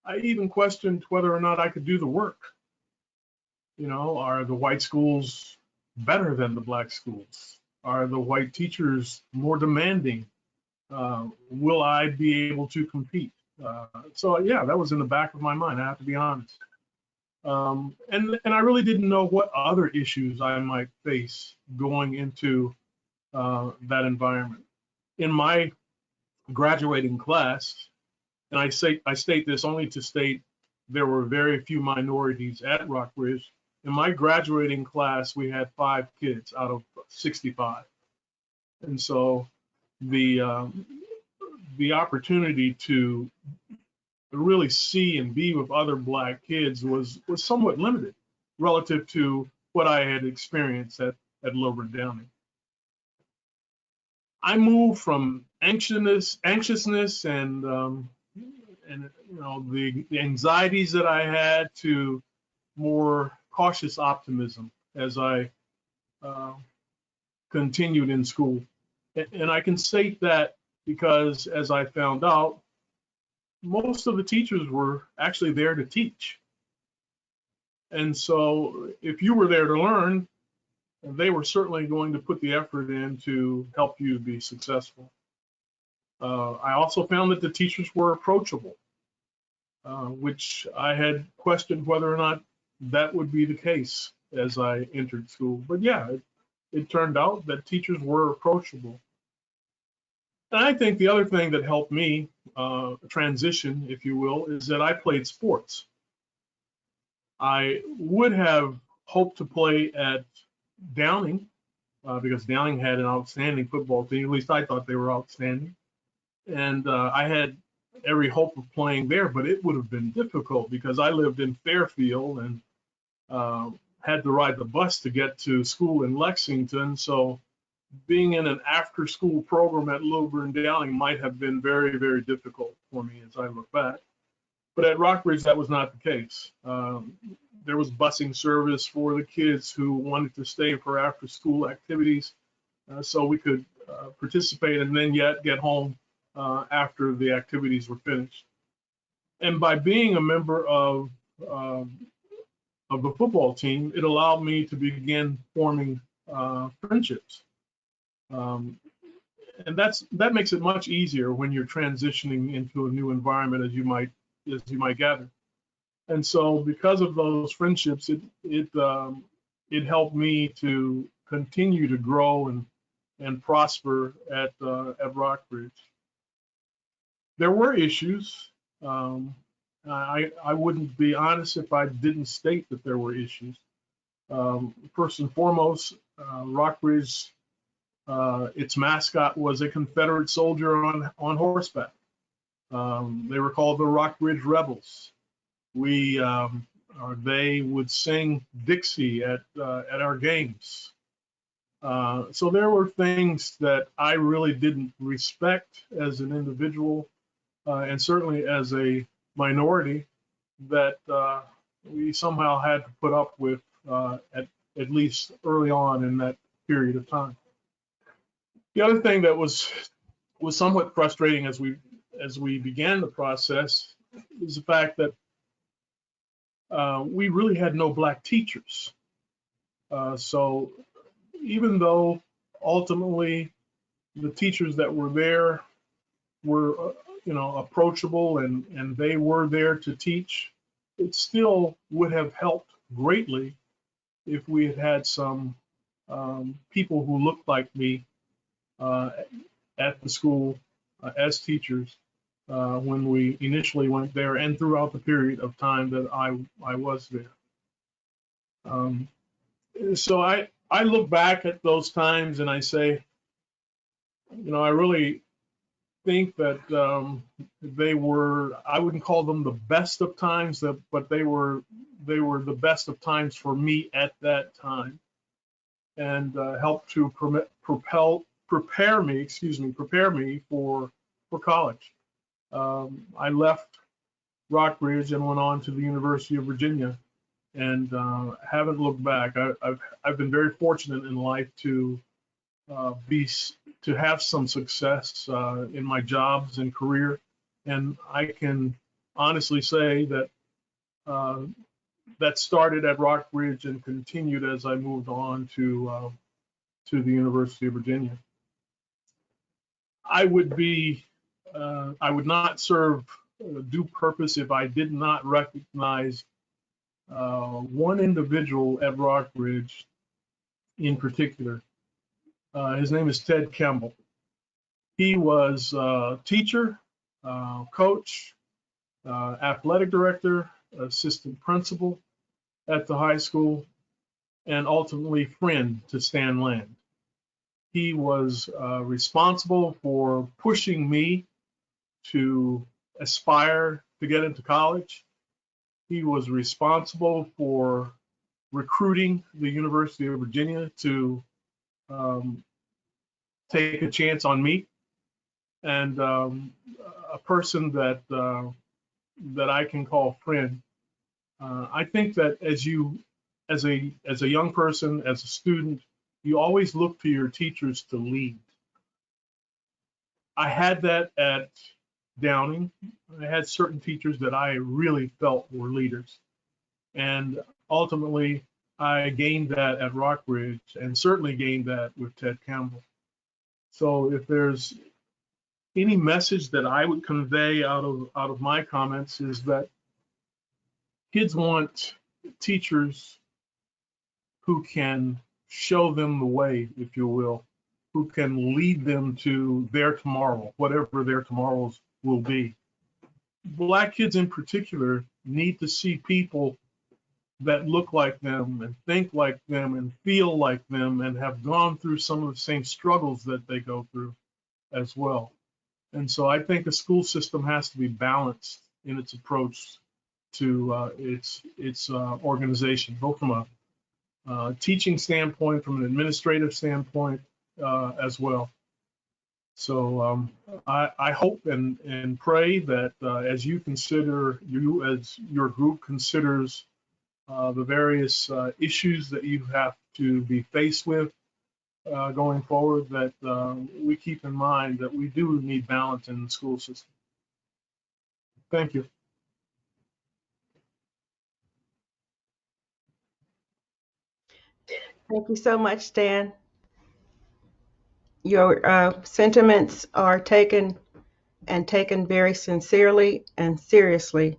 I even questioned whether or not I could do the work. You know, are the white schools better than the black schools? Are the white teachers more demanding? Will I be able to compete? So yeah, that was in the back of my mind. I have to be honest. And I really didn't know what other issues I might face going into that environment. In my graduating class, and I state this only to state there were very few minorities at Rockbridge. In my graduating class, we had 5 kids out of 65, and so the opportunity to really see and be with other Black kids was somewhat limited relative to what I had experienced at Lilburn Downing. I moved from anxiousness and the anxieties that I had to more cautious optimism as I continued in school. And I can state that because, as I found out, most of the teachers were actually there to teach. And so if you were there to learn, they were certainly going to put the effort in to help you be successful. I also found that the teachers were approachable, which I had questioned whether or not that would be the case as I entered school. But yeah, it turned out that teachers were approachable. And I think the other thing that helped me transition, if you will, is that I played sports. I would have hoped to play at Downing because Downing had an outstanding football team. At least I thought they were outstanding. And I had every hope of playing there, but it would have been difficult because I lived in Fairfield and had to ride the bus to get to school in Lexington. So being in an after-school program at Lilburn Downing might have been very, very difficult for me as I look back. But at Rockbridge, that was not the case. There was busing service for the kids who wanted to stay for after-school activities, so we could participate and then yet get home after the activities were finished. And by being a member of the football team, it allowed me to begin forming friendships. And that makes it much easier when you're transitioning into a new environment, as you might gather. And so, because of those friendships, it helped me to continue to grow and prosper at Rockbridge. There were issues. I wouldn't be honest if I didn't state that there were issues. First and foremost, Rockbridge, its mascot was a Confederate soldier on horseback. They were called the Rockbridge Rebels. They would sing Dixie at our games. So there were things that I really didn't respect as an individual, and certainly as a minority, that we somehow had to put up with at least early on in that period of time. The other thing that was somewhat frustrating as we began the process is the fact that we really had no Black teachers. So even though ultimately the teachers that were there were approachable and they were there to teach, it still would have helped greatly if we had had some people who looked like me at the school as teachers when we initially went there and throughout the period of time that I was there. So I look back at those times and I say, I really think that they were, I wouldn't call them the best of times, but they were the best of times for me at that time, and helped to prepare me for college. I left Rockbridge and went on to the University of Virginia, and haven't looked back. I've been very fortunate in life to have some success in my jobs and career, and I can honestly say that that started at Rockbridge and continued as I moved on to the University of Virginia. I would not serve due purpose if I did not recognize one individual at Rockbridge in particular. His name is Ted Campbell. He was a teacher, coach, athletic director, assistant principal at the high school, and ultimately friend to Stan Land. He was responsible for pushing me to aspire to get into college. He was responsible for recruiting the University of Virginia to take a chance on me, and a person that that I can call friend. I think that as a young person, as a student, you always look to your teachers to lead. I had that at Downing. I had certain teachers that I really felt were leaders. And ultimately, I gained that at Rockbridge, and certainly gained that with Ted Campbell. So if there's any message that I would convey out of my comments, is that kids want teachers who can show them the way, if you will, who can lead them to their tomorrow, whatever their tomorrows will be. Black kids in particular need to see people that look like them and think like them and feel like them and have gone through some of the same struggles that they go through as well. And so I think a school system has to be balanced in its approach to its organization, both from a teaching standpoint, from an administrative standpoint as well. So I hope and pray that as you consider, as your group considers the various issues that you have to be faced with going forward, that we keep in mind that we do need balance in the school system. Thank you. Thank you so much, Stan. Your sentiments are taken very sincerely and seriously.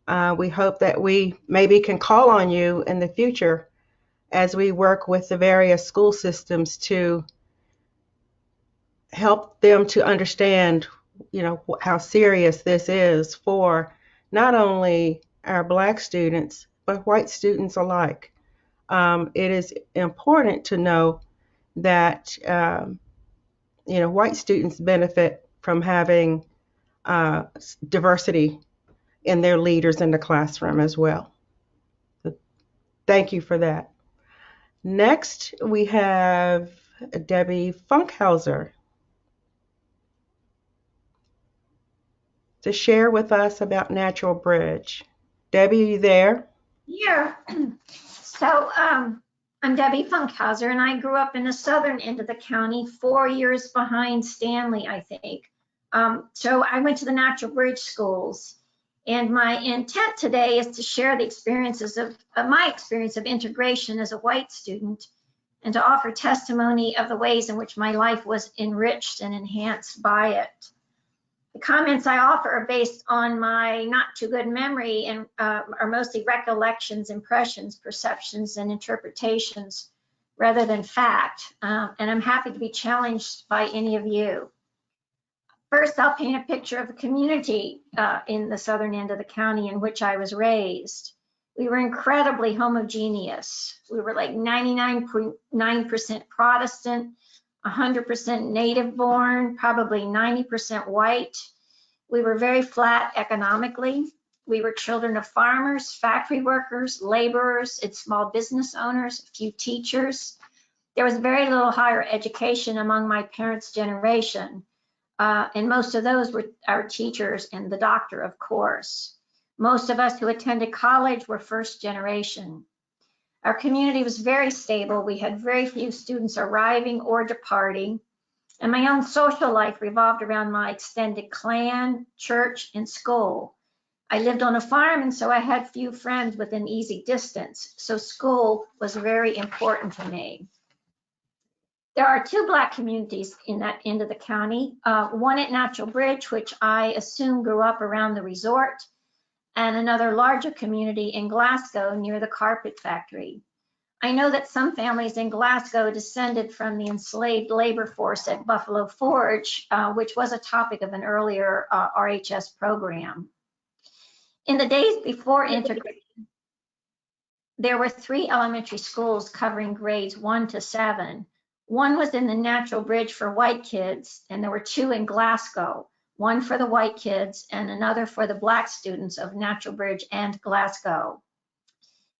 We hope that we maybe can call on you in the future as we work with the various school systems to help them to understand, how serious this is for not only our Black students, but white students alike. It is important to know that, white students benefit from having diversity in their leaders in the classroom as well. So thank you for that. Next, we have Debbie Funkhauser to share with us about Natural Bridge. Debbie, are you there? Yeah. So I'm Debbie Funkhauser, and I grew up in the southern end of the county, 4 years behind Stanley, I think. So I went to the Natural Bridge schools, and my intent today is to share the experiences of my experience of integration as a white student, and to offer testimony of the ways in which my life was enriched and enhanced by it. The comments I offer are based on my not too good memory and are mostly recollections, impressions, perceptions, and interpretations rather than fact. And I'm happy to be challenged by any of you. First, I'll paint a picture of the community in the southern end of the county in which I was raised. We were incredibly homogeneous. We were like 99.9% Protestant, 100% native born, probably 90% white. We were very flat economically. We were children of farmers, factory workers, laborers, and small business owners, a few teachers. There was very little higher education among my parents' generation. And most of those were our teachers and the doctor, of course. Most of us who attended college were first generation. Our community was very stable. We had very few students arriving or departing. And my own social life revolved around my extended clan, church, and school. I lived on a farm, and so I had few friends within easy distance. So school was very important to me. There are two Black communities in that end of the county, one at Natural Bridge, which I assume grew up around the resort, and another larger community in Glasgow near the carpet factory. I know that some families in Glasgow descended from the enslaved labor force at Buffalo Forge, which was a topic of an earlier RHS program. In the days before integration, there were 3 elementary schools covering grades 1 to 7. One was in the Natural Bridge for white kids, and there were 2 in Glasgow, one for the white kids and another for the Black students of Natural Bridge and Glasgow.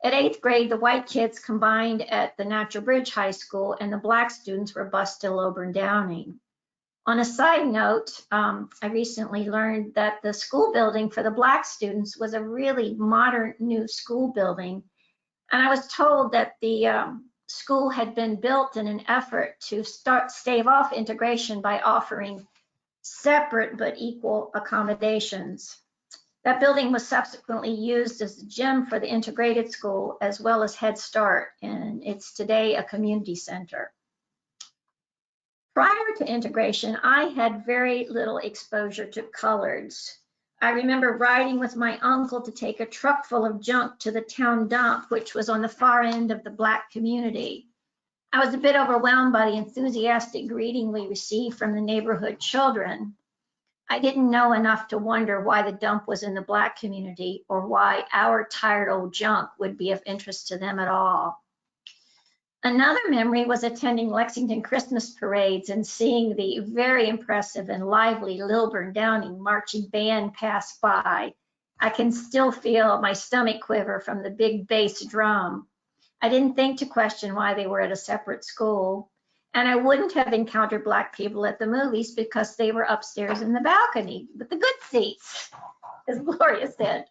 At 8th grade, the white kids combined at the Natural Bridge High School, and the Black students were bused to Lilburn Downing. On a side note, I recently learned that the school building for the Black students was a really modern new school building. And I was told that the school had been built in an effort to stave off integration by offering separate but equal accommodations. That building was subsequently used as a gym for the integrated school as well as Head Start, and it's today a community center. Prior to integration, I had very little exposure to coloreds. I remember riding with my uncle to take a truck full of junk to the town dump, which was on the far end of the Black community. I was a bit overwhelmed by the enthusiastic greeting we received from the neighborhood children. I didn't know enough to wonder why the dump was in the Black community or why our tired old junk would be of interest to them at all. Another memory was attending Lexington Christmas parades and seeing the very impressive and lively Lilburn Downing marching band pass by. I can still feel my stomach quiver from the big bass drum. I didn't think to question why they were at a separate school. And I wouldn't have encountered Black people at the movies because they were upstairs in the balcony with the good seats, as Gloria said.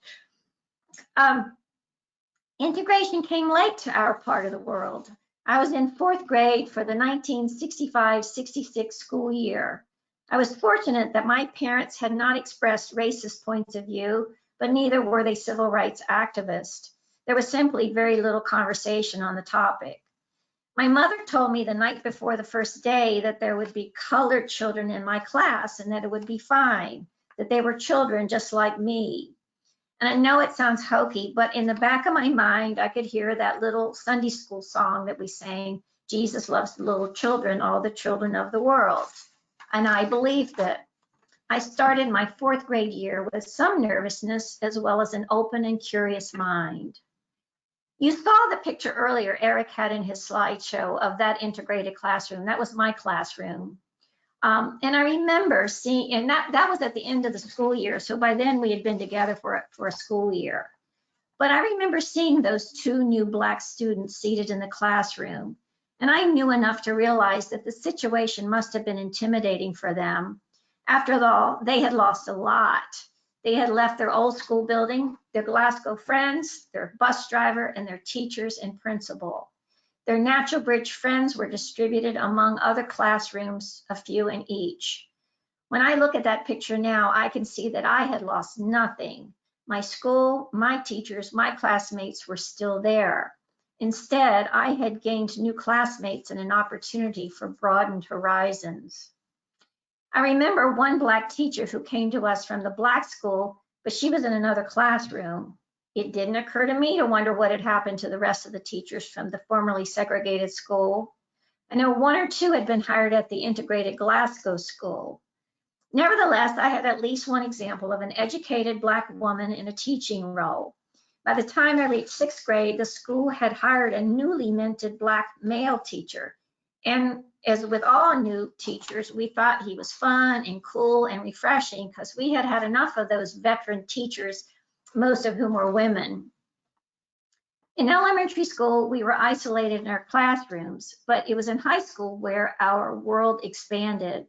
Integration came late to our part of the world. I was in 4th grade for the 1965-66 school year. I was fortunate that my parents had not expressed racist points of view, but neither were they civil rights activists. There was simply very little conversation on the topic. My mother told me the night before the first day that there would be colored children in my class and that it would be fine, that they were children just like me. And I know it sounds hokey, but in the back of my mind, I could hear that little Sunday school song that we sang, Jesus loves the little children, all the children of the world. And I believed it. I started my 4th grade year with some nervousness as well as an open and curious mind. You saw the picture earlier Eric had in his slideshow of that integrated classroom. That was my classroom. And I remember seeing, and that was at the end of the school year. So by then we had been together for a school year. But I remember seeing those 2 new Black students seated in the classroom. And I knew enough to realize that the situation must have been intimidating for them. After all, they had lost a lot. They had left their old school building, their Glasgow friends, their bus driver, and their teachers and principal. Their Natural Bridge friends were distributed among other classrooms, a few in each. When I look at that picture now, I can see that I had lost nothing. My school, my teachers, my classmates were still there. Instead, I had gained new classmates and an opportunity for broadened horizons. I remember one Black teacher who came to us from the Black school, but she was in another classroom. It didn't occur to me to wonder what had happened to the rest of the teachers from the formerly segregated school. I know 1 or 2 had been hired at the integrated Glasgow school. Nevertheless, I had at least one example of an educated Black woman in a teaching role. By the time I reached 6th grade, the school had hired a newly minted Black male teacher. And as with all new teachers, we thought he was fun and cool and refreshing because we had had enough of those veteran teachers, most of whom were women. In elementary school, we were isolated in our classrooms, but it was in high school where our world expanded.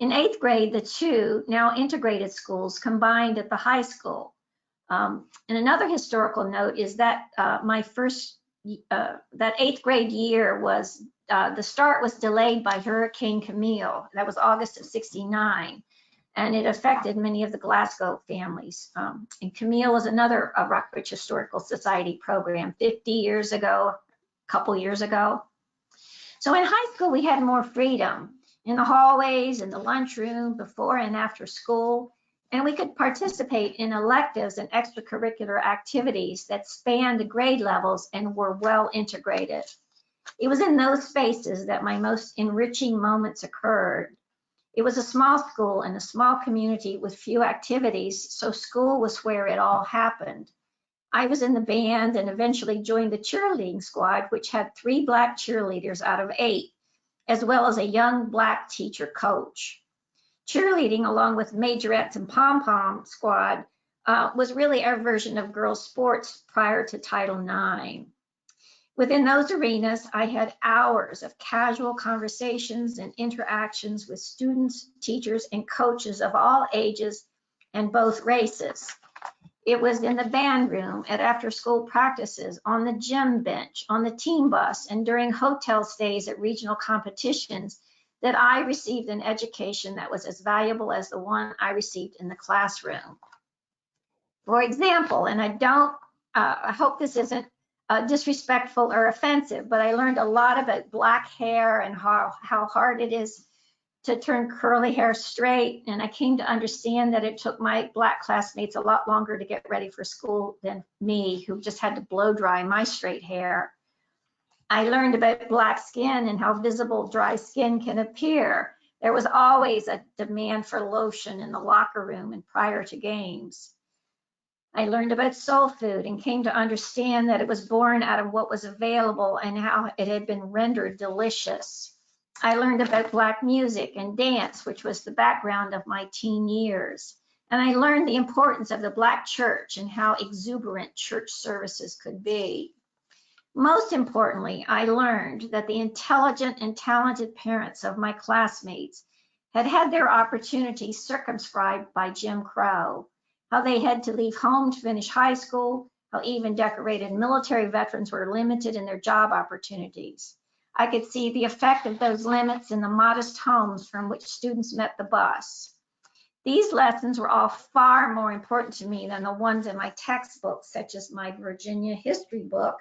In 8th grade, the 2 now integrated schools combined at the high school. And another historical note is that that 8th grade year was, the start was delayed by Hurricane Camille. That was August of '69. And it affected many of the Glasgow families. And Camille was another Rockbridge Historical Society program 50 years ago, a couple years ago. So in high school, we had more freedom in the hallways, in the lunchroom, before and after school, and we could participate in electives and extracurricular activities that spanned the grade levels and were well integrated. It was in those spaces that my most enriching moments occurred. It was a small school and a small community with few activities, so school was where it all happened. I was in the band and eventually joined the cheerleading squad, which had 3 Black cheerleaders out of 8, as well as a young Black teacher coach. Cheerleading, along with majorettes and pom-pom squad, was really our version of girls' sports prior to Title IX. Within those arenas, I had hours of casual conversations and interactions with students, teachers, and coaches of all ages and both races. It was in the band room, at after-school practices, on the gym bench, on the team bus, and during hotel stays at regional competitions that I received an education that was as valuable as the one I received in the classroom. For example, and I hope this isn't disrespectful or offensive, but I learned a lot about Black hair and how hard it is to turn curly hair straight. And I came to understand that it took my Black classmates a lot longer to get ready for school than me, who just had to blow dry my straight hair. I learned about Black skin and how visible dry skin can appear. There was always a demand for lotion in the locker room and prior to games. I learned about soul food and came to understand that it was born out of what was available and how it had been rendered delicious. I learned about Black music and dance, which was the background of my teen years. And I learned the importance of the Black church and how exuberant church services could be. Most importantly, I learned that the intelligent and talented parents of my classmates had had their opportunities circumscribed by Jim Crow, how they had to leave home to finish high school, how even decorated military veterans were limited in their job opportunities. I could see the effect of those limits in the modest homes from which students met the bus. These lessons were all far more important to me than the ones in my textbooks, such as my Virginia history book,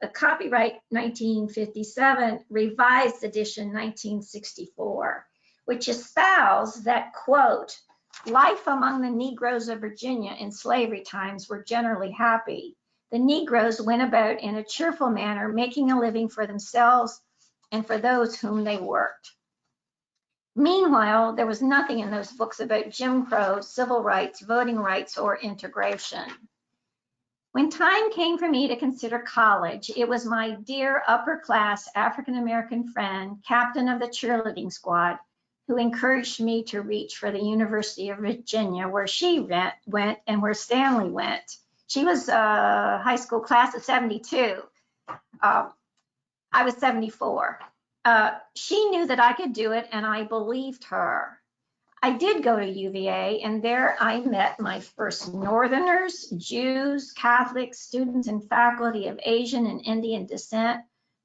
a copyright 1957, revised edition 1964, which espoused that, quote, life among the Negroes of Virginia in slavery times were generally happy. The Negroes went about in a cheerful manner, making a living for themselves and for those whom they worked. Meanwhile, there was nothing in those books about Jim Crow, civil rights, voting rights, or integration. When time came for me to consider college, it was my dear upper-class African-American friend, captain of the cheerleading squad, who encouraged me to reach for the University of Virginia, where she went and where Stanley went. She was a high school class of 72. I was 74. She knew that I could do it, and I believed her. I did go to UVA, and there I met my first Northerners, Jews, Catholics, students, and faculty of Asian and Indian descent,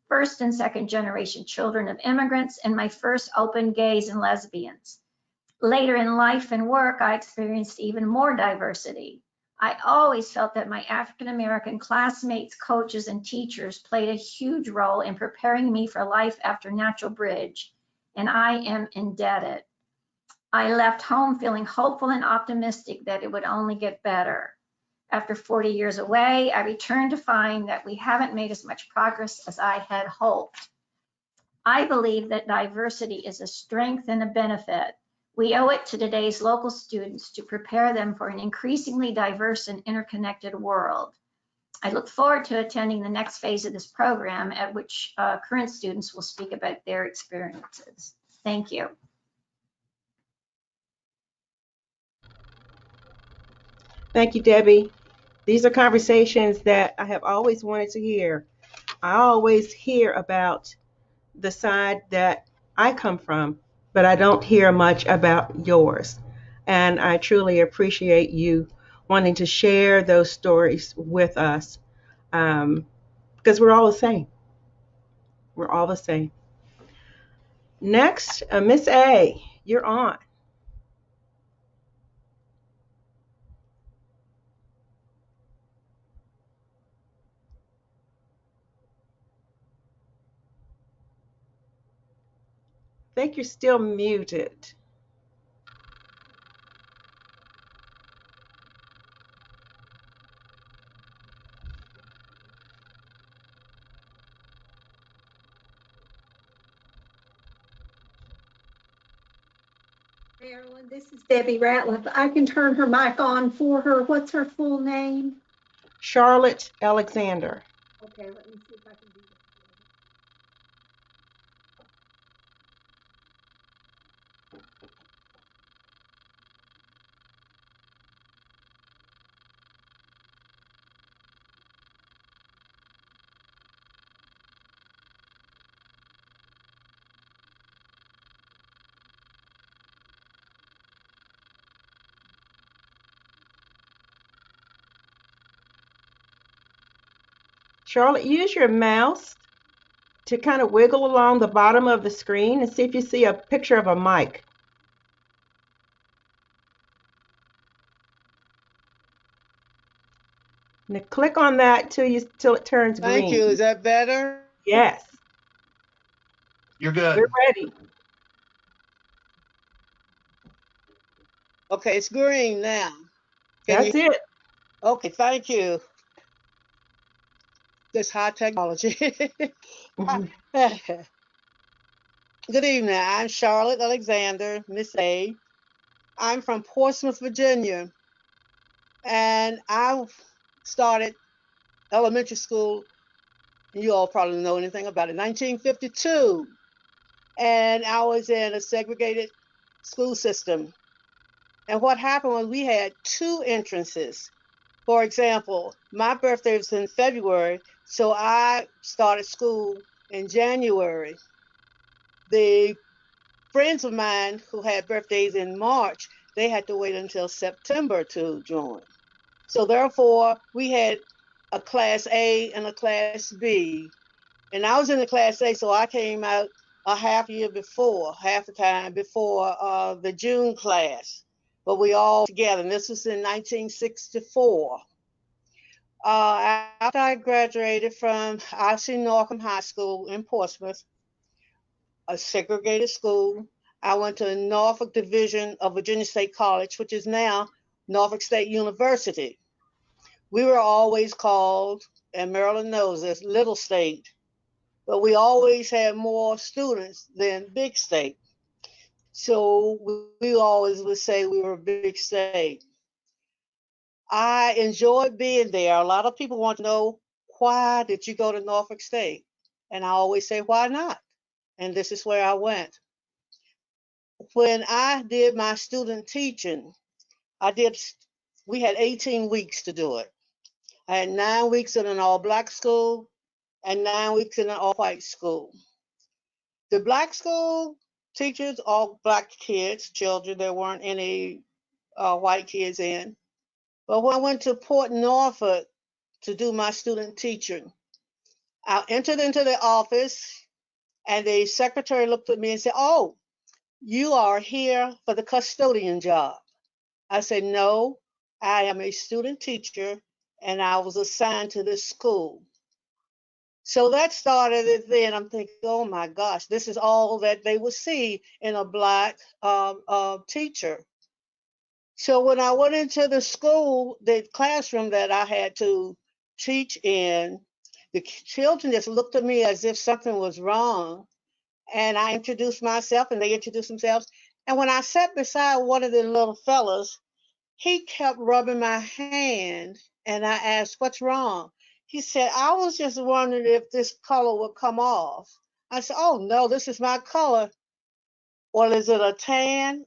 first and second generation children of immigrants, and my first open gays and lesbians. Later in life and work, I experienced even more diversity. I always felt that my African-American classmates, coaches, and teachers played a huge role in preparing me for life after Natural Bridge, and I am indebted. I left home feeling hopeful and optimistic that it would only get better. After 40 years away, I returned to find that we haven't made as much progress as I had hoped. I believe that diversity is a strength and a benefit. We owe it to today's local students to prepare them for an increasingly diverse and interconnected world. I look forward to attending the next phase of this program, at which current students will speak about their experiences. Thank you. Thank you, Debbie. These are conversations that I have always wanted to hear. I always hear about the side that I come from, but I don't hear much about yours. And I truly appreciate you wanting to share those stories with us, because we're all the same. We're all the same. Next, Miss A, you're on. think you're still muted. Marilyn, this is Debbie Ratliff. I can turn her mic on for her. What's her full name? Charlotte Alexander. Okay, let me see if I can do that. Charlotte, use your mouse to kind of wiggle along the bottom of the screen and see if you see a picture of a mic. Now click on that till it turns green. Thank you. Is that better? Yes, You're good. we're ready. Okay, it's green now. That's it. Okay, thank you. This high technology. Mhm. Good evening. I'm Charlotte Alexander, Miss A. I'm from Portsmouth, Virginia, and I started elementary school. You all probably know anything about it. 1952, and I was in a segregated school system. And what happened was we had two entrances. For example, my birthday was in February, so I started school in January. The friends of mine who had birthdays in March, they had to wait until September to join. So therefore, we had a class A and a class B. And I was in the class A, so I came out a half the time before the June class. But we all together, and this was in 1964. After I graduated from IC Norcom High School in Portsmouth, a segregated school, I went to Norfolk Division of Virginia State College, which is now Norfolk State University. We were always called, and Maryland knows this, Little State, but we always had more students than Big State. So we always would say we were a big state. I enjoyed being there. A lot of people want to know, why did you go to Norfolk State? And I always say, why not? And this is where I went. When I did my student teaching, we had 18 weeks to do it. I had 9 weeks in an all-black school and 9 weeks in an all-white school. The black school teachers, all black kids, children, there weren't any white kids in. But when I went to Port Norfolk to do my student teaching, I entered into the office and the secretary looked at me and said, "Oh, you are here for the custodian job." I said, "No, I am a student teacher and I was assigned to this school." So that started it then. I'm thinking, oh my gosh, this is all that they would see in a black teacher. So when I went into the school, the classroom that I had to teach in, the children just looked at me as if something was wrong. And I introduced myself and they introduced themselves. And when I sat beside one of the little fellas, he kept rubbing my hand and I asked, "What's wrong?" He said, "I was just wondering if this color would come off." I said, "Oh no, this is my color." "Well, is it a tan?"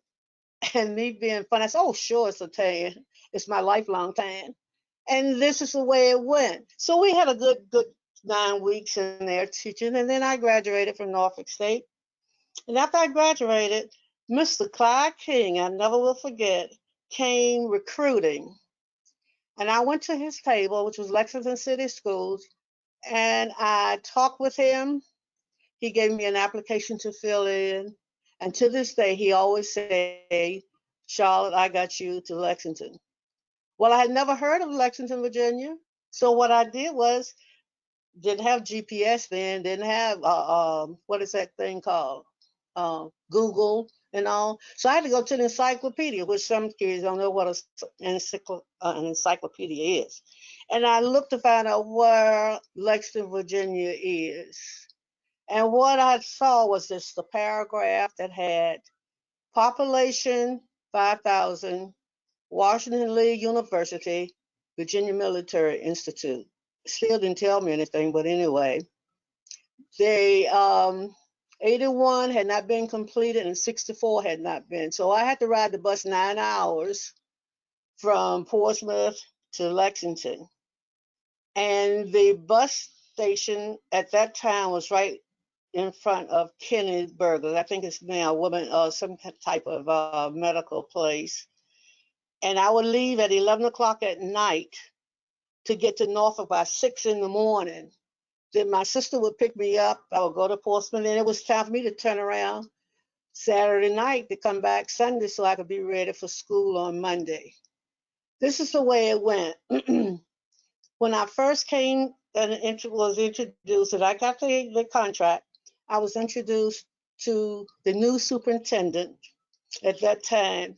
And me being funny, I said, "Oh, sure, it's a tan. It's my lifelong tan." And this is the way it went. So we had a good 9 weeks in there teaching, and then I graduated from Norfolk State. And after I graduated, Mr. Clyde King, I never will forget, came recruiting. And I went to his table, which was Lexington City Schools, and I talked with him. He gave me an application to fill in. And to this day, he always say, "Charlotte, I got you to Lexington." Well, I had never heard of Lexington, Virginia. So what I did was, didn't have GPS then, didn't have, what is that thing called? Google and all. So I had to go to the encyclopedia, which some kids don't know what an encyclopedia is. And I looked to find out where Lexington, Virginia is. And what I saw was just the paragraph that had population 5,000, Washington Lee University, Virginia Military Institute. Still didn't tell me anything, but anyway, they 81 had not been completed and 64 had not been. So I had to ride the bus 9 hours from Portsmouth to Lexington. And the bus station at that time was right in front of Kenny Burger. I think it's now some type of medical place. And I would leave at 11 o'clock at night to get to Norfolk by 6 in the morning. Then my sister would pick me up. I would go to Portsmouth, and it was time for me to turn around Saturday night to come back Sunday so I could be ready for school on Monday. This is the way it went. When I first came and was introduced, and I got the contract, I was introduced to the new superintendent at that time.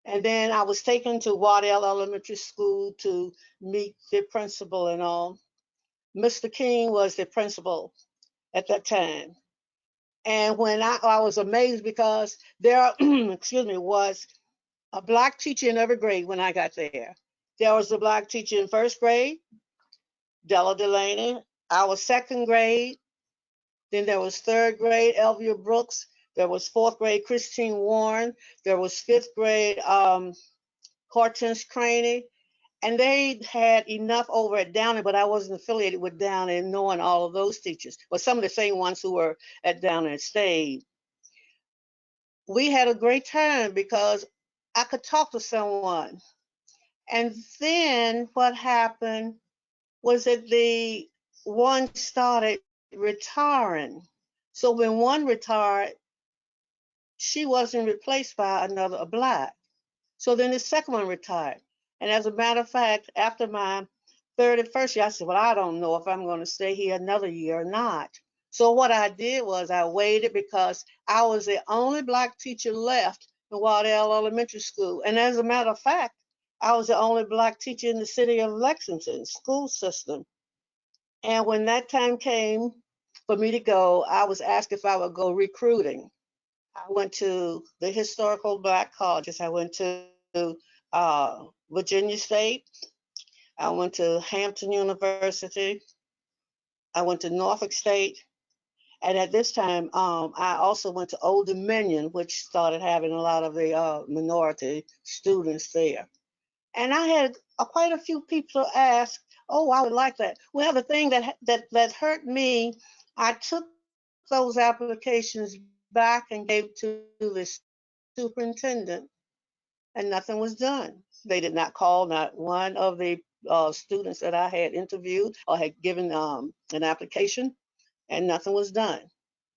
And then I was taken to Waddell Elementary School to meet the principal and all. Mr. King was the principal at that time. And when I was amazed because there, was a Black teacher in every grade when I got there. There was a Black teacher in first grade, Della Delaney. Our second grade, then there was third grade, Elvia Brooks. There was fourth grade, Christine Warren. There was fifth grade, Hortense Craney. And they had enough over at Downey, but I wasn't affiliated with Downey, knowing all of those teachers. But some of the same ones who were at Downey stayed. We had a great time because I could talk to someone. And then what happened was that the one started retiring. So when one retired, she wasn't replaced by a Black. So then the second one retired. And as a matter of fact, after my 31st year, I said, well, I don't know if I'm going to stay here another year or not. So what I did was I waited because I was the only Black teacher left in Waddell Elementary School. And as a matter of fact, I was the only Black teacher in the city of Lexington school system. And when that time came for me to go, I was asked if I would go recruiting. I went to the historical Black colleges. I went to Virginia State. I went to Hampton University. I went to Norfolk State. And at this time, I also went to Old Dominion, which started having a lot of the minority students there. And I had quite a few people ask, oh, I would like that. Well, the thing that hurt me, I took those applications back and gave to the superintendent, and nothing was done. They did not call not one of the students that I had interviewed or had given an application, and nothing was done.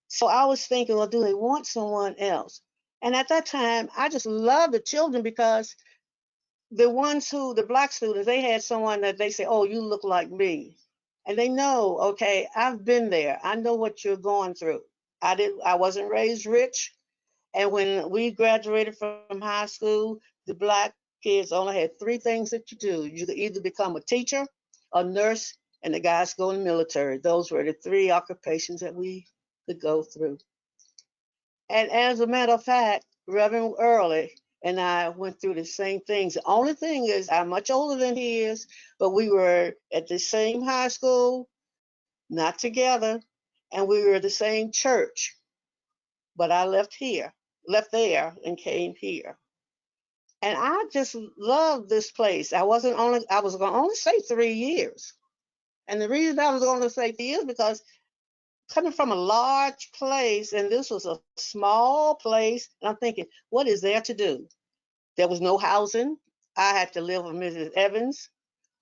So I was thinking, well, do they want someone else? And at that time, I just loved the children because the Black students, they had someone that they say, oh, you look like me. And they know, okay, I've been there. I know what you're going through. I wasn't raised rich. And when we graduated from high school, the Black kids only had 3 things that you do. You could either become a teacher, a nurse, and the guys go in the military. Those were the 3 occupations that we could go through. And as a matter of fact, Reverend Early and I went through the same things. The only thing is I'm much older than he is, but we were at the same high school, not together, and we were at the same church. But I left there and came here. And I just love this place. I was going to only say 3 years. And the reason I was going to say 3 years because coming from a large place, and this was a small place, and I'm thinking, what is there to do? There was no housing. I had to live with Mrs. Evans,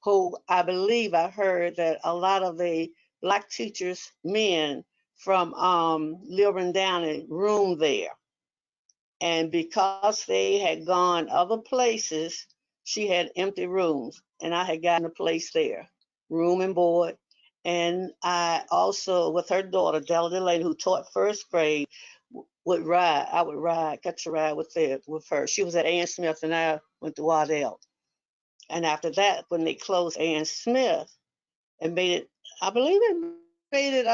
who I believe I heard that a lot of the Black teachers, men from Lilburn Downey, roomed there. And because they had gone other places, she had empty rooms, and I had gotten a place there, room and board. And I also, with her daughter, Della Delaney, who taught first grade, would ride. I would catch a ride with her. She was at A.N. Smith and I went to Waddell. And after that, when they closed A.N. Smith and made it, I believe it made it,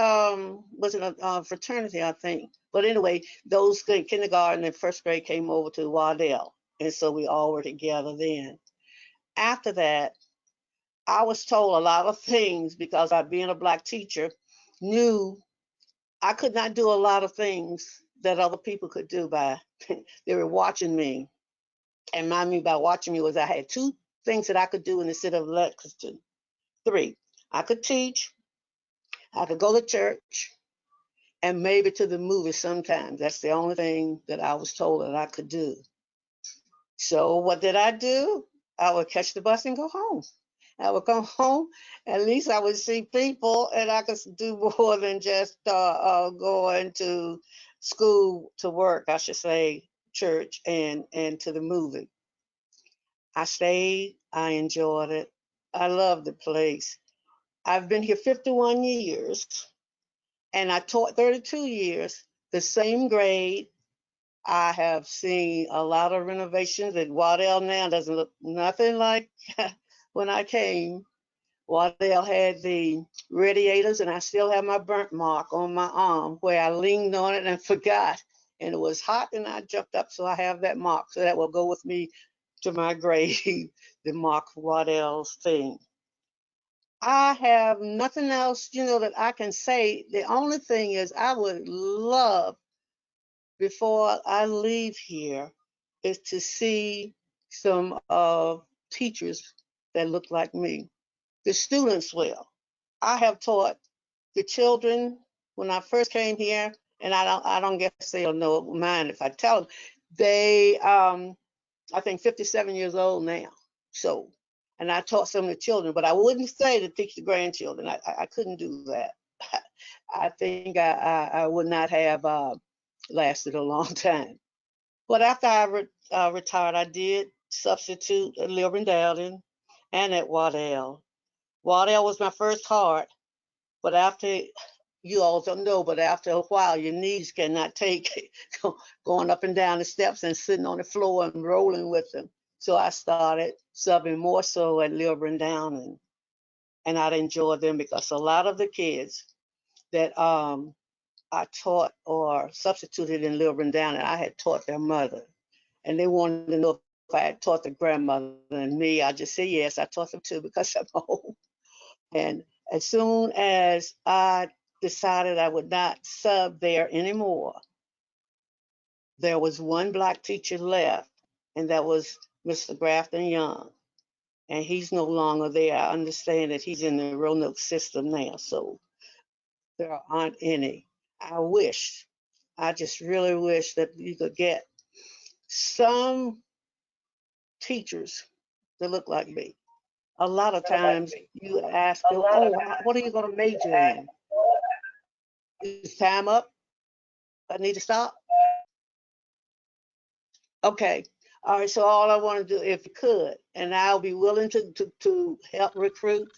wasn't a fraternity, I think. But anyway, those kindergarten and first grade came over to Waddell. And so we all were together then. After that, I was told a lot of things because I, being a Black teacher, knew I could not do a lot of things that other people could do by, they were watching me. And what I mean by watching me was I had 2 things that I could do in the city of Lexington. 3, I could teach, I could go to church, and maybe to the movies sometimes. That's the only thing that I was told that I could do. So what did I do? I would catch the bus and go home. I would come home, at least I would see people, and I could do more than just going to school, to work, I should say, church, and to the movie. I stayed, I enjoyed it. I love the place. I've been here 51 years, and I taught 32 years, the same grade. I have seen a lot of renovations, and Waddell now doesn't look nothing like when I came. Waddell had the radiators, and I still have my burnt mark on my arm where I leaned on it and forgot. And it was hot, and I jumped up, so I have that mark. So that will go with me to my grave, the Mark Waddell's thing. I have nothing else, that I can say. The only thing is I would love, before I leave here, is to see some teachers that look like me. The students will. I have taught the children when I first came here, and I don't guess they'll know mine if I tell them. They, I think 57 years old now. So, and I taught some of the children, but I wouldn't say to teach the grandchildren. I couldn't do that. I think I would not have lasted a long time. But after I retired, I did substitute at Lil Dowden and at Waddell. Waddell was my first heart, but after, you all don't know, but after a while, your knees cannot take going up and down the steps and sitting on the floor and rolling with them. So I started subbing more so at Lil Dowden, and I'd enjoy them because a lot of the kids that I taught or substituted in Lil Dowden, I had taught their mother, and they wanted to know if I had taught the grandmother. And me, I just say yes, I taught them too because I'm old. And as soon as I decided I would not sub there anymore, there was one Black teacher left, and that was Mr. Grafton Young. And he's no longer there. I understand that he's in the Roanoke system now, so there aren't any. I just really wish that you could get some teachers that look like me. A lot of times you ask them, oh, what are you going to major in? Is time up? I need to stop? Okay. All right. So all I want to do, if you could, and I'll be willing to help recruit.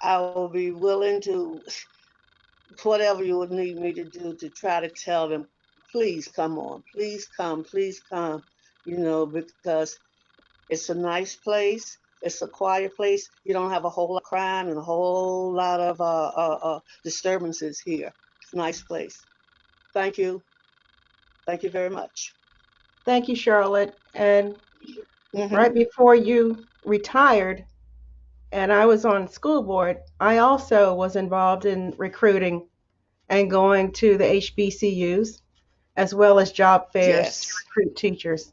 I will be willing to, whatever you would need me to do to try to tell them, please come on, please come, because it's a nice place. It's a quiet place. You don't have a whole lot of crime and a whole lot of disturbances here. It's a nice place. Thank you. Thank you very much. Thank you, Charlotte. And right before you retired and I was on school board, I also was involved in recruiting and going to the HBCUs as well as job fairs to recruit teachers.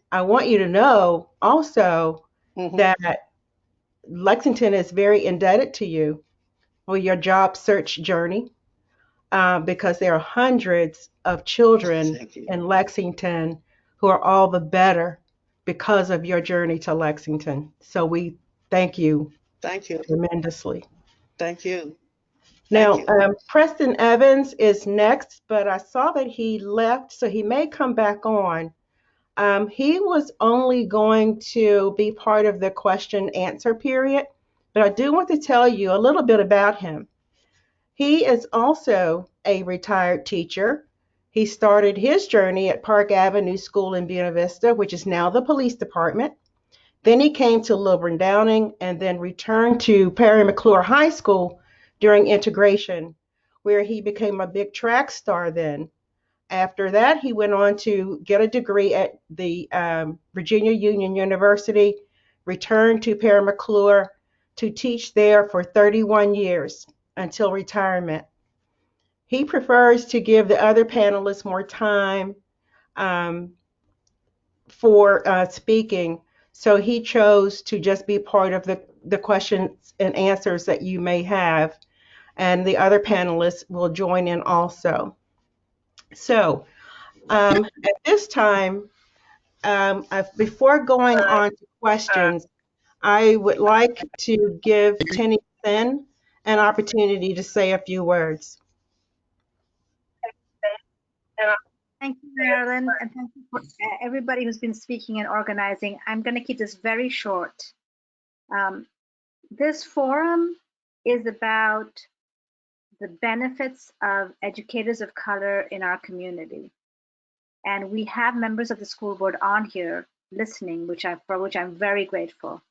I want you to know also that Lexington is very indebted to you for your job search journey because there are hundreds of children in Lexington who are all the better because of your journey to Lexington. So we thank you. Thank you tremendously. Thank you. Now, Preston Evans is next, but I saw that he left, so he may come back on. He was only going to be part of the question answer period, but I do want to tell you a little bit about him. He is also a retired teacher, He started his journey at Park Avenue School in Buena Vista, which is now the police department. Then he came to Lilburn Downing and then returned to Perry McClure High School during integration, where he became a big track star then. After that, he went on to get a degree at the Virginia Union University, returned to Perry McClure to teach there for 31 years until retirement. He prefers to give the other panelists more time for speaking, so he chose to just be part of the questions and answers that you may have, and the other panelists will join in also. So at this time, before going on to questions, I would like to give Tenny Sen an opportunity to say a few words. Thank you, Marilyn, and thank you for everybody who's been speaking and organizing. I'm going to keep this very short. This forum is about the benefits of educators of color in our community. And we have members of the school board on here listening, for which I'm very grateful.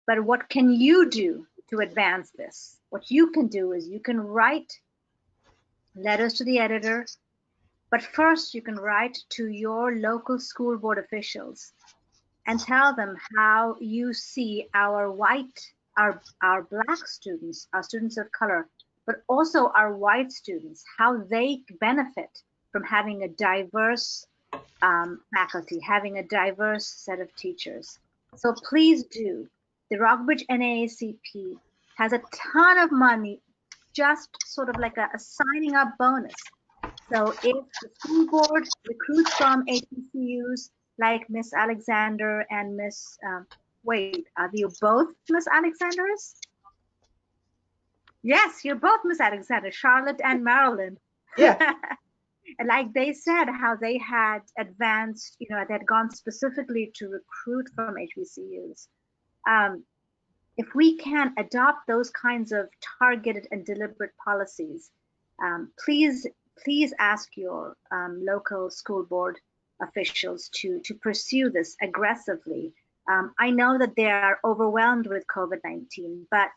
But what can you do to advance this? What you can do is you can write letters to the editor, but first you can write to your local school board officials and tell them how you see our black students, our students of color, but also our white students, how they benefit from having a diverse faculty, having a diverse set of teachers. So please do. The Rockbridge NAACP has a ton of money, just sort of like a signing up bonus. So if the school board recruits from HBCUs like Miss Alexander and Miss, wait, are you both Miss Alexanders? Yes, you're both Miss Alexander, Charlotte and Marilyn. Yeah. And like they said, how they had advanced, they had gone specifically to recruit from HBCUs. If we can adopt those kinds of targeted and deliberate policies, please ask your local school board officials to pursue this aggressively. I know that they are overwhelmed with COVID-19, but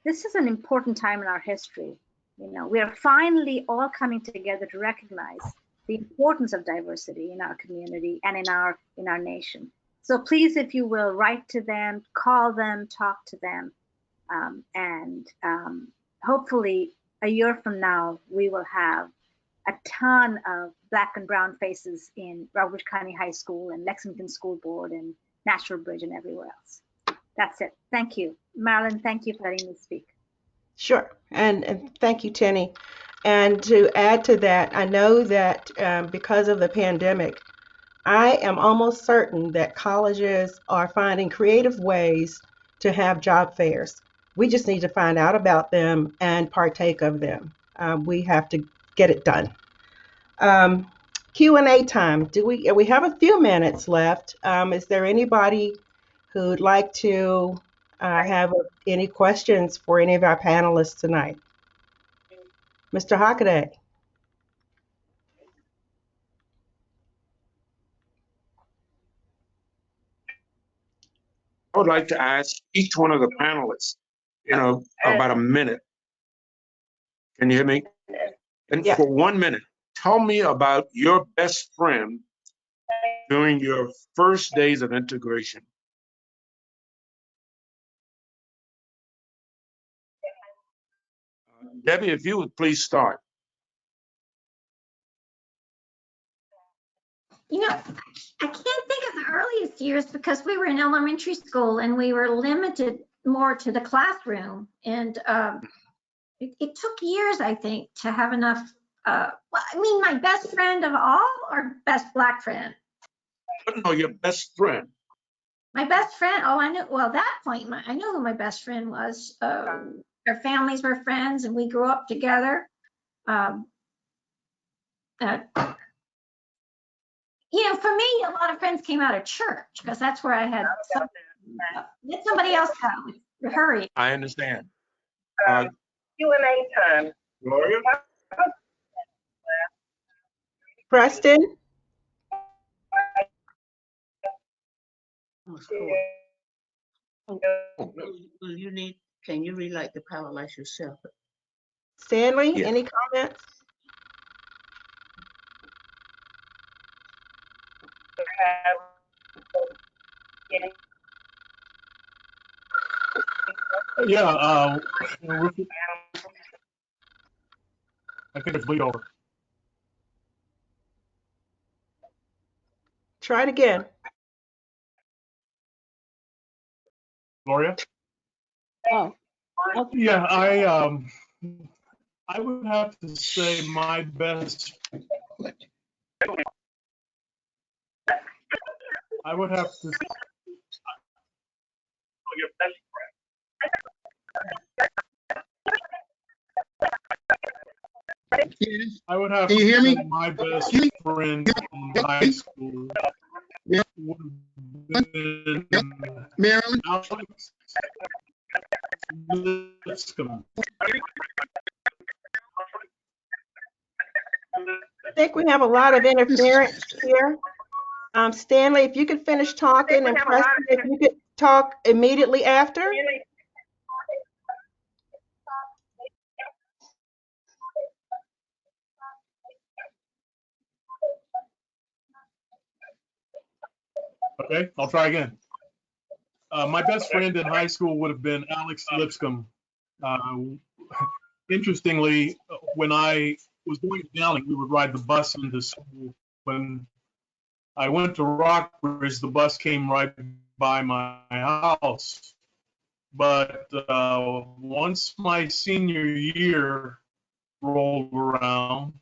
this is an important time in our history. We are finally all coming together to recognize the importance of diversity in our community and in our nation. So please, if you will, write to them, call them, talk to them, and hopefully a year from now, we will have a ton of Black and brown faces in Rockbridge County High School and Lexington School Board and Natural Bridge and everywhere else. That's it. Thank you. Marilyn, thank you for letting me speak. Sure. And thank you, Tenny. And to add to that, I know that because of the pandemic, I am almost certain that colleges are finding creative ways to have job fairs. We just need to find out about them and partake of them. We have to get it done. Q&A time. We have a few minutes left. Is there anybody who'd like to have any questions for any of our panelists tonight? Mr. Hockaday. I would like to ask each one of the panelists, about a minute. Can you hear me? And Yeah. for 1 minute, tell me about your best friend during your first days of integration. Debbie, if you would please start. I can't think of the earliest years because we were in elementary school and we were limited more to the classroom. And it took years, I think, to have enough. My best friend of all or best Black friend? No, your best friend. My best friend, I knew, at that point, I knew who my best friend was. Our families were friends and we grew up together. For me, a lot of friends came out of church because that's where I had let somebody else go. Hurry. I understand. Q&A time. Gloria? Preston? Can you relight the power lights yourself? Stanley, Yeah. any comments? Yeah, I think it's bleed over. Try it again. Gloria? Oh, okay. Yeah, I would have to say my best. I would have to. I would have Can you to hear me? say my best friend in high school Yeah. would have been Marilyn? Alex Lipscomb. I think we have a lot of interference here. Stanley, if you could finish talking, and Preston, if you could talk immediately after. Okay, I'll try again. My best friend in high school would have been Alex Lipscomb. Interestingly, when I was going to Dowling, we would ride the bus into school. When I went to Rockbridge, the bus came right by my house. But once my senior year rolled around,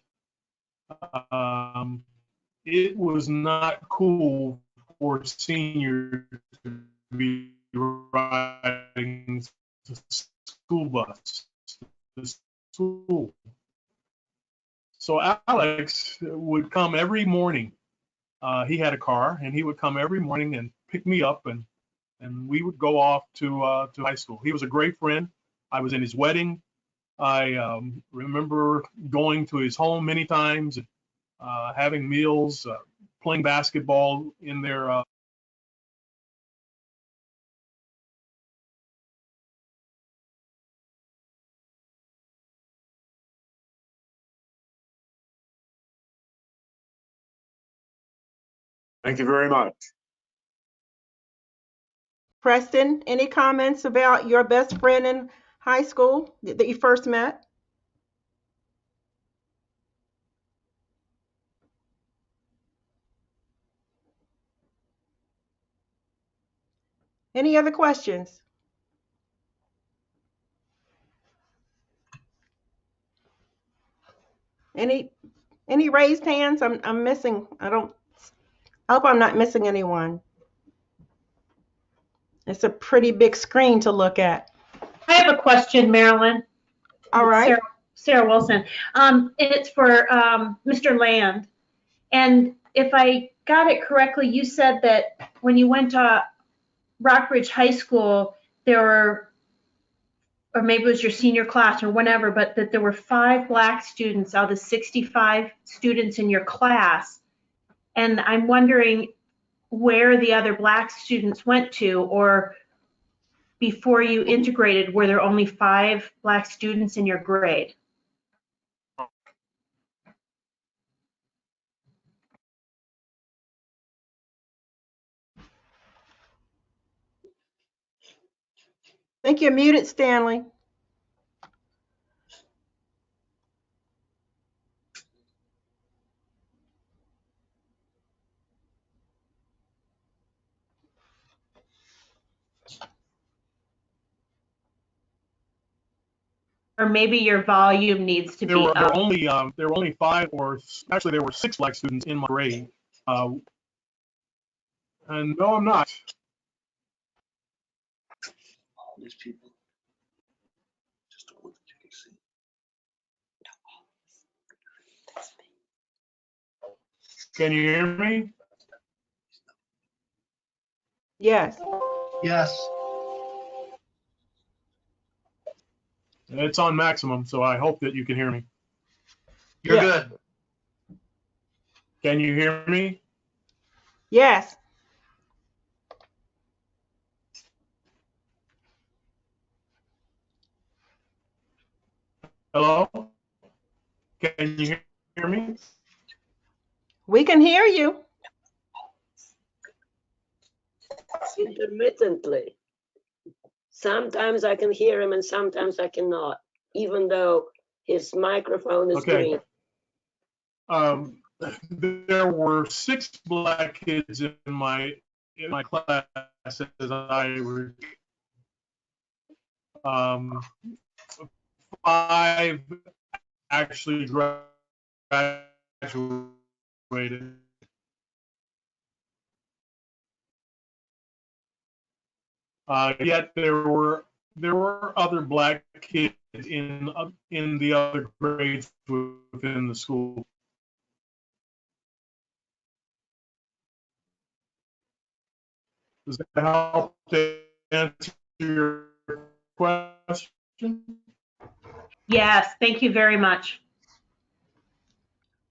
it was not cool for seniors to be riding the school bus to school. So Alex would come every morning. He had a car, and he would come every morning and pick me up, and we would go off to high school. He was a great friend. I was in his wedding. I remember going to his home many times, having meals, playing basketball in their. Thank you very much. Preston, any comments about your best friend in high school that you first met? Any other questions? Any raised hands? I'm missing. I hope I'm not missing anyone. It's a pretty big screen to look at. I have a question, Marilyn. All right. Sarah Wilson. It's for Mr. Land. And if I got it correctly, you said that when you went to Rockbridge High School, there were, or maybe it was your senior class or whatever, but that there were 5 Black students out of the 65 students in your class. And I'm wondering where the other Black students went to, or before you integrated, were there only 5 Black students in your grade? I think you're muted, Stanley. Or maybe your volume needs to be up. There were only 5, or actually there were 6 Black students in my grade. And no, I'm not. All these people. Just the ones that you can see. Can you hear me? Yes. Yes. It's on maximum, so I hope that you can hear me. You're Yes. good. Can you hear me? Yes. Hello? Can you hear me? We can hear you. Intermittently. Sometimes I can hear him and sometimes I cannot, even though his microphone is Okay. green. There were 6 Black kids in my class as I was. 5 actually graduated. Yet there were other Black kids in the other grades within the school. Does that help to answer your question? Yes, thank you very much.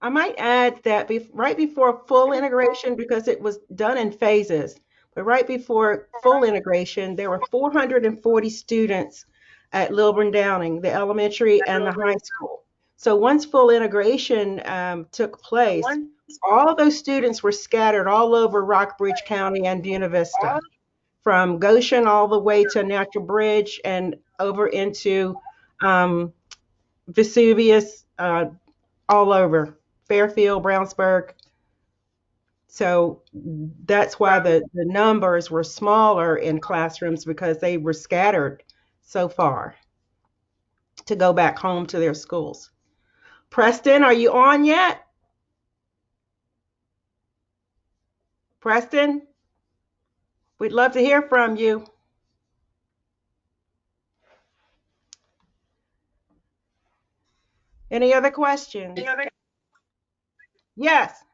I might add that right before full integration, because it was done in phases, but right before full integration, there were 440 students at Lilburn Downing, the elementary and the high school. So once full integration took place, all of those students were scattered all over Rockbridge County and Buena Vista, from Goshen all the way to Natural Bridge and over into Vesuvius, all over. Fairfield, Brownsburg. So that's why the numbers were smaller in classrooms, because they were scattered so far to go back home to their schools. Preston, are you on yet? Preston, we'd love to hear from you. Any other questions? Yes.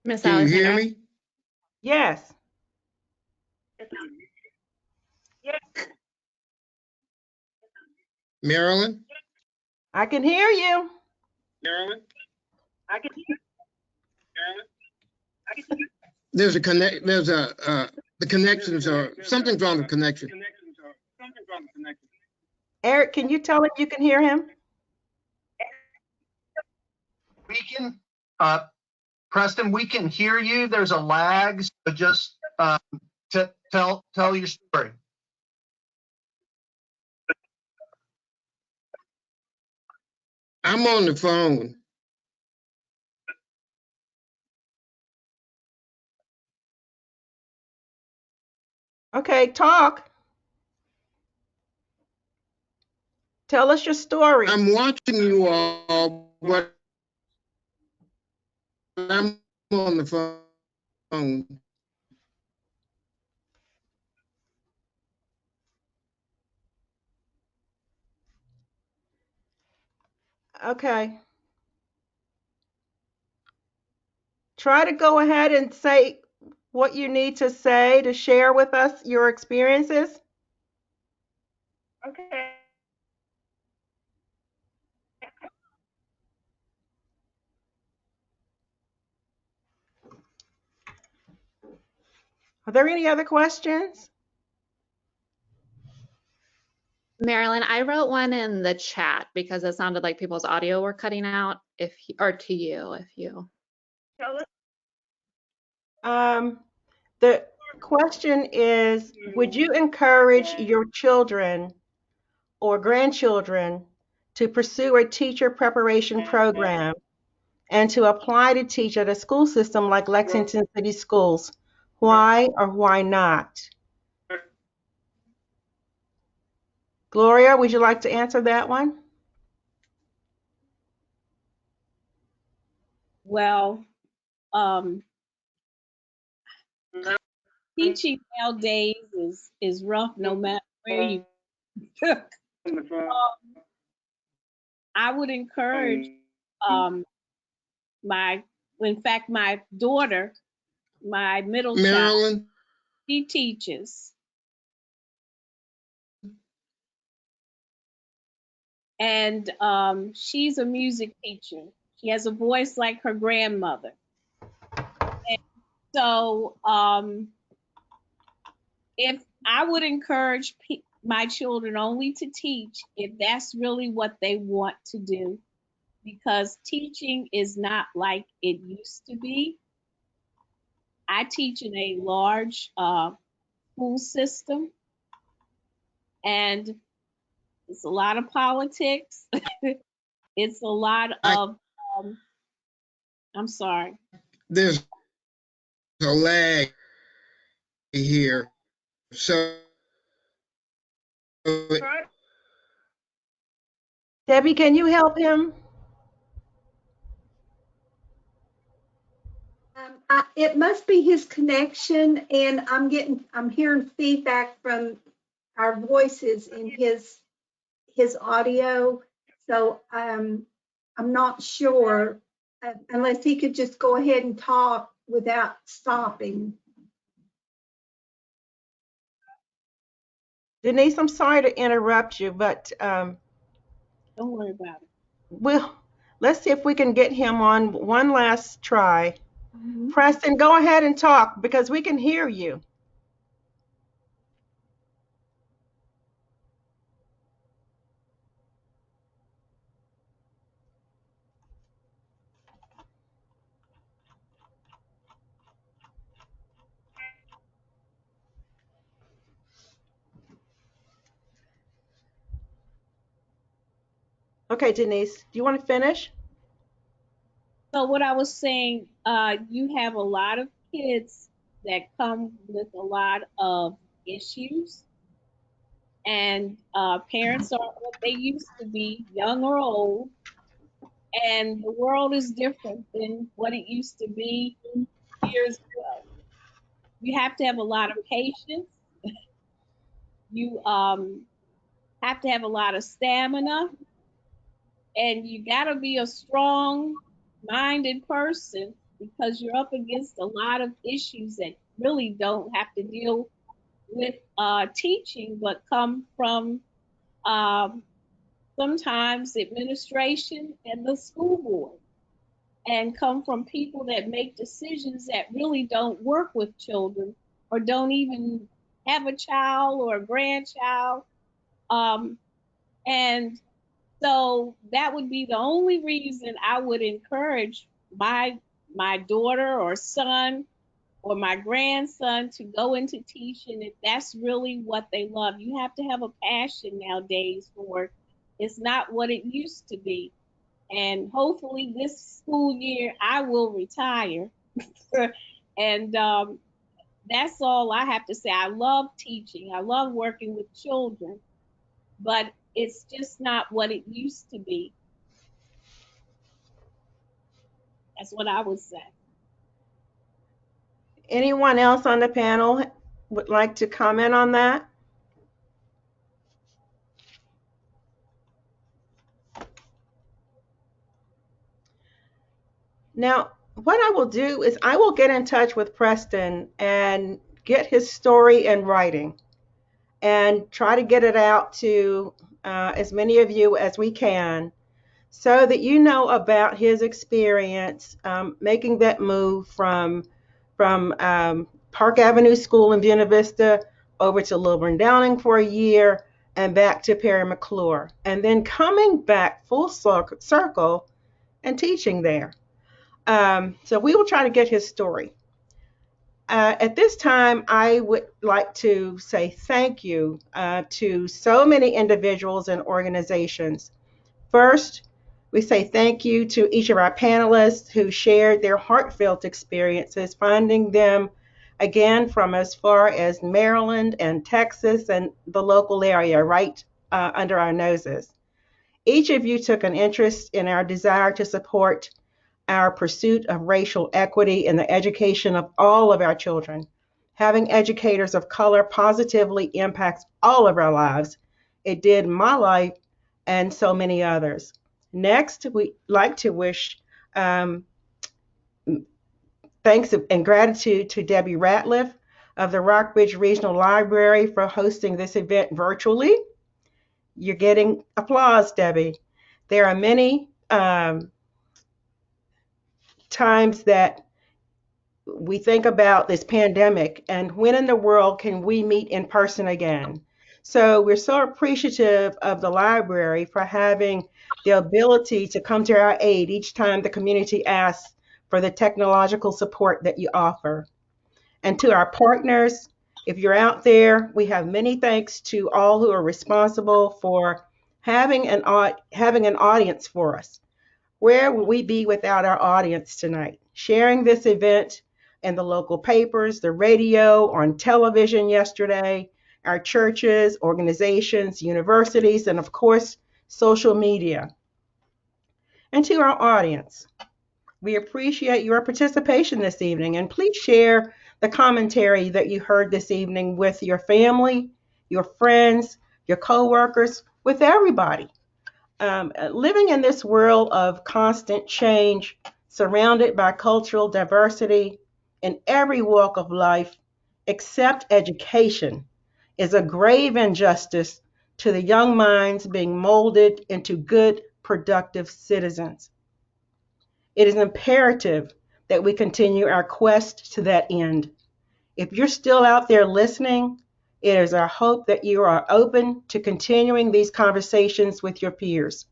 Miss Alexandra? Can you hear me? Yes. Marilyn? I can hear you. Marilyn? I can hear you. There's a the connections are, something's wrong with connection. Eric, can you tell him you can hear him? We can, Preston, we can hear you. There's a lag, so just tell your story. I'm on the phone. Okay, talk. Tell us your story. I'm watching you all, but I'm on the phone. Okay. Try to go ahead and say what you need to say to share with us your experiences. Okay. Are there any other questions? Marilyn, I wrote one in the chat because it sounded like people's audio were cutting out. Or to you, if you. The question is, would you encourage your children or grandchildren to pursue a teacher preparation program and to apply to teach at a school system like Lexington City Schools? Why or why not? Gloria, would you like to answer that one? Well, teaching nowadays is rough no matter where you I would encourage in fact, my daughter, my middle Marilyn? child, she teaches. And she's a music teacher. She has a voice like her grandmother. And so if I would encourage my children only to teach if that's really what they want to do, because teaching is not like it used to be. I teach in a large school system, and it's a lot of politics. It's a lot of, I'm sorry. There's a lag here. So Debbie, can you help him? It must be his connection, and I'm hearing feedback from our voices in his audio. So I'm not sure unless he could just go ahead and talk without stopping. Denise, I'm sorry to interrupt you, but don't worry about it. Let's see if we can get him on one last try. Preston, go ahead and talk because we can hear you. Okay, Denise, do you want to finish? So what I was saying, you have a lot of kids that come with a lot of issues, and parents aren't what they used to be, young or old, and the world is different than what it used to be years ago. You have to have a lot of patience. You have to have a lot of stamina, and you got to be a strong-minded person because you're up against a lot of issues that really don't have to deal with teaching, but come from sometimes administration and the school board, and come from people that make decisions that really don't work with children or don't even have a child or a grandchild. And so that would be the only reason I would encourage my daughter or son or my grandson to go into teaching if that's really what they love. You have to have a passion nowadays for it. It's not what it used to be. And hopefully this school year I will retire. And that's all I have to say. I love teaching. I love working with children, but it's just not what it used to be. That's what I would say. Anyone else on the panel would like to comment on that? Now, what I will do is I will get in touch with Preston and get his story in writing and try to get it out to as many of you as we can so that you know about his experience making that move from Park Avenue School in Buena Vista over to Lilburn Downing for a year and back to Perry McClure, and then coming back full circle and teaching there. So we will try to get his story. At this time, I would like to say thank you to so many individuals and organizations. First, we say thank you to each of our panelists who shared their heartfelt experiences, finding them again from as far as Maryland and Texas and the local area right under our noses. Each of you took an interest in our desire to support our pursuit of racial equity in the education of all of our children. Having educators of color positively impacts all of our lives. It did my life and so many others. Next, we'd like to wish thanks and gratitude to Debbie Ratliff of the Rockbridge Regional Library for hosting this event virtually. You're getting applause, Debbie. There are many times that we think about this pandemic and when in the world can we meet in person again? So we're so appreciative of the library for having the ability to come to our aid each time the community asks for the technological support that you offer. And to our partners, if you're out there, we have many thanks to all who are responsible for having an audience for us. Where would we be without our audience tonight? Sharing this event in the local papers, the radio, on television yesterday, our churches, organizations, universities, and of course, social media. And to our audience, we appreciate your participation this evening, and please share the commentary that you heard this evening with your family, your friends, your coworkers, with everybody. Living in this world of constant change, surrounded by cultural diversity in every walk of life, except education, is a grave injustice to the young minds being molded into good, productive citizens. It is imperative that we continue our quest to that end. If you're still out there listening, it is our hope that you are open to continuing these conversations with your peers.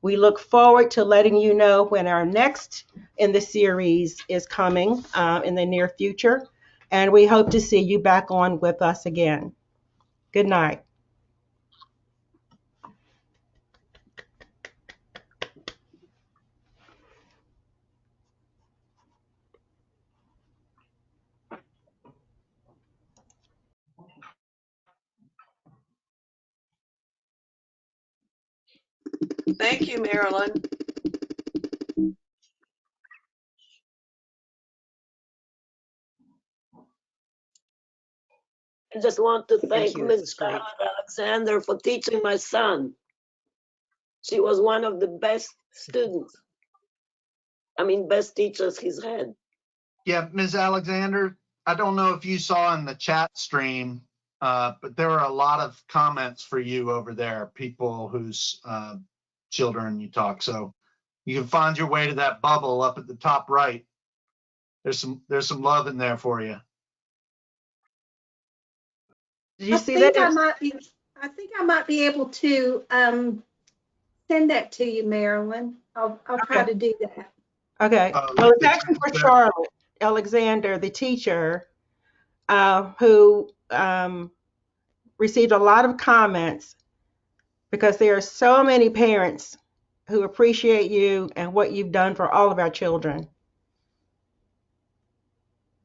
We look forward to letting you know when our next in the series is coming in the near future, and we hope to see you back on with us again. Good night. Thank you, Marilyn. I just want to thank you. Ms. That's great. Charlotte Alexander for teaching my son. She was one of the best students. Best teachers he's had. Yeah, Ms. Alexander, I don't know if you saw in the chat stream, but there were a lot of comments for you over there, people whose children you talk. So you can find your way to that bubble up at the top right. There's some love in there for you. Did you see that? I think I might be able to send that to you, Marilyn. I'll try to do that. Okay. Well, it's actually for Charlotte Alexander, the teacher, who received a lot of comments because there are so many parents who appreciate you and what you've done for all of our children.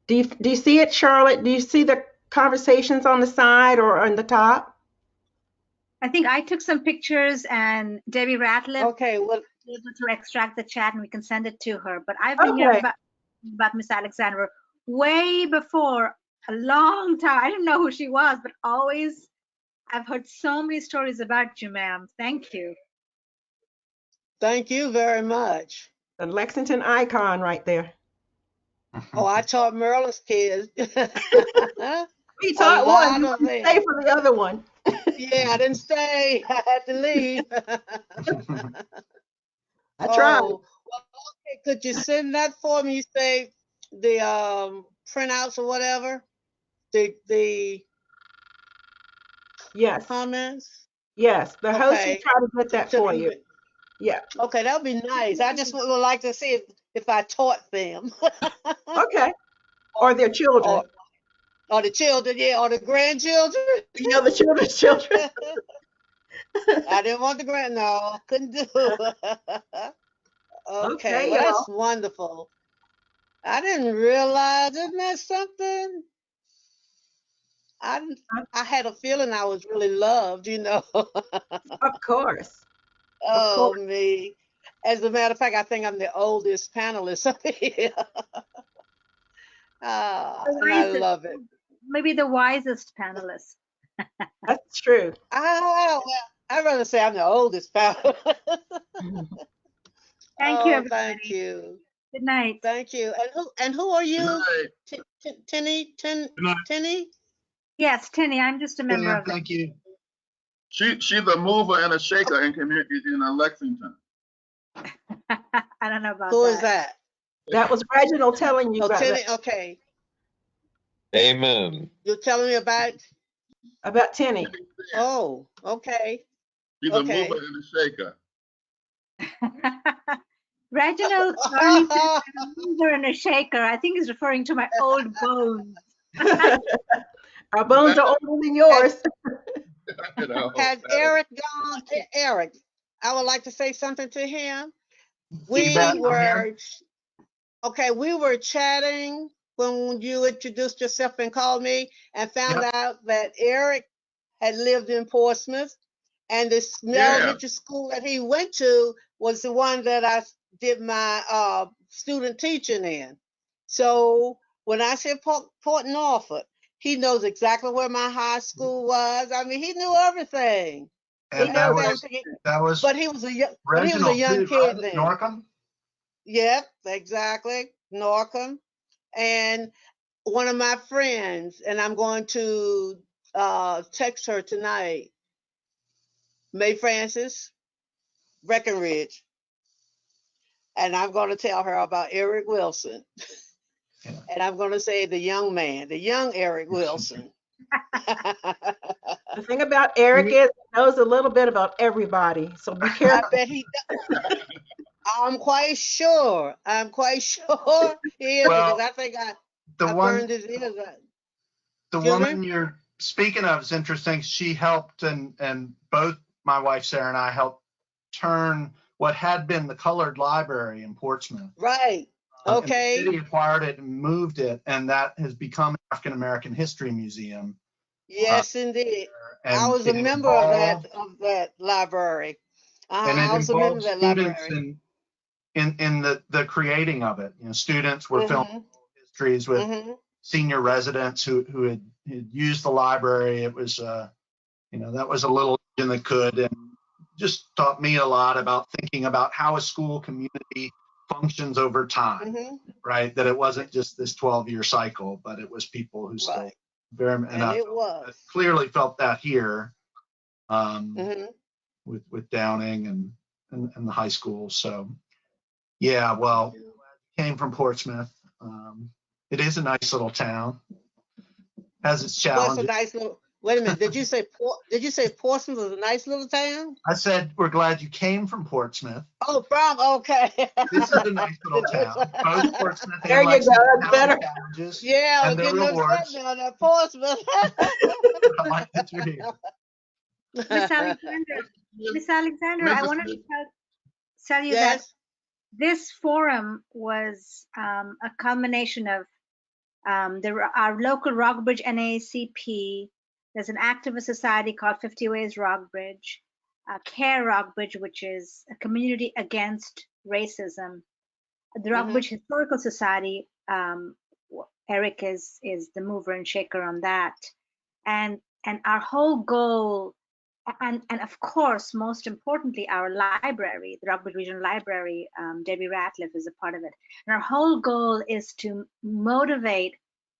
Do you see it, Charlotte? Do you see the conversations on the side or on the top? I think I took some pictures and Debbie Ratliff was able to extract the chat and we can send it to her. But I've been hearing about Miss Alexander way before, a long time. I didn't know who she was, but always I've heard so many stories about you, ma'am. Thank you. Thank you very much. The Lexington icon right there. Oh, I taught Maryland's kids. We taught one, you didn't stay for the other one. Yeah, I didn't stay. I had to leave. I tried. Oh, well, okay, could you send that for me? You say the printouts or whatever? The yes. Comments? Yes, the host will try to get that for you. Yeah. Okay, that would be nice. I just would like to see if I taught them. Okay. Or their children. Or the children, yeah, or the grandchildren. Yeah, the children's children. I didn't want the no, I couldn't do it. Okay, well, that's wonderful. I didn't realize, isn't that something? I had a feeling I was really loved, you know. Of course. Oh, me. As a matter of fact, I think I'm the oldest panelist up here. And I love it. Maybe the wisest panelist. That's true. Well, I'd rather say I'm the oldest panelist. Thank you, everybody. Thank you. Good night. Thank you. And who are you? Tinny? Yes, Tinny. I'm just a member of Thank you. She's a mover and a shaker in Lexington. I don't know about Who that. is that? That was Reginald telling you Oh, about Tenny, that. okay. Amen. You're telling me about, About Tenny. oh, okay. She's a Okay. mover and a shaker. Reginald only said I'm a mover and a shaker. I think he's referring to my old bones. Our bones are older than yours. Has Eric gone? Eric, I would like to say something to him. We bet, I'm were, okay, we were chatting when you introduced yourself and called me and found out that Eric had lived in Portsmouth and the elementary school that he went to was the one that I did my student teaching in. So when I said Port Norfolk, he knows exactly where my high school was. I mean, he knew everything. And He that knows was, everything. that was But he was a young, Reginald young too, kid right? then. Norcom? Yep, exactly. Norcom. And one of my friends, and I'm going to text her tonight, May Francis, Breckenridge. And I'm going to tell her about Eric Wilson. And I'm going to say the young man, the young Eric Wilson. The thing about Eric is he knows a little bit about everybody, so be careful. I bet he does. I'm quite sure. I'm quite sure he is, Well, because I think I The burned his ears out. the Excuse woman me? you're speaking of is interesting. She helped, and both my wife Sarah and I helped turn what had been the colored library in Portsmouth. Right. And Okay. the city acquired it and moved it, and that has become an African American History Museum. Yes, indeed. And I was a it member of involved- that library. And I it was a member of involved that students library. in the creating of it. You know, students were filming histories with Mhm. senior residents who had used the library. It was that was a little engine that could, and just taught me a lot about thinking about how a school community functions over time, Mhm. right? That it wasn't just this 12-year cycle, but it was people who still Right. very, and And I it was. clearly felt that here Mhm. with Downing and the high school. So yeah, well, came from Portsmouth. It is a nice little town. Has its What's a challenges. nice little? Wait a minute. Did you say Portsmouth was a nice little town? I said we're glad you came from Portsmouth. Oh, from okay. This is a nice little town. Both Portsmouth There and you go, Lexington that's have better. their challenges Yeah, I was and their getting upset rewards. now that Portsmouth. I like that you're here. Miss Alexander, I wanted to tell you that Yes. this forum was a culmination of our local Rockbridge NAACP. There's an activist society called 50 Ways Rockbridge, CARE Rockbridge, which is a community against racism. The Rockbridge Historical Society, Eric is the mover and shaker on that. And our whole goal, and of course, most importantly, our library, the Rockbridge Regional Library, Debbie Ratliff is a part of it. And our whole goal is to motivate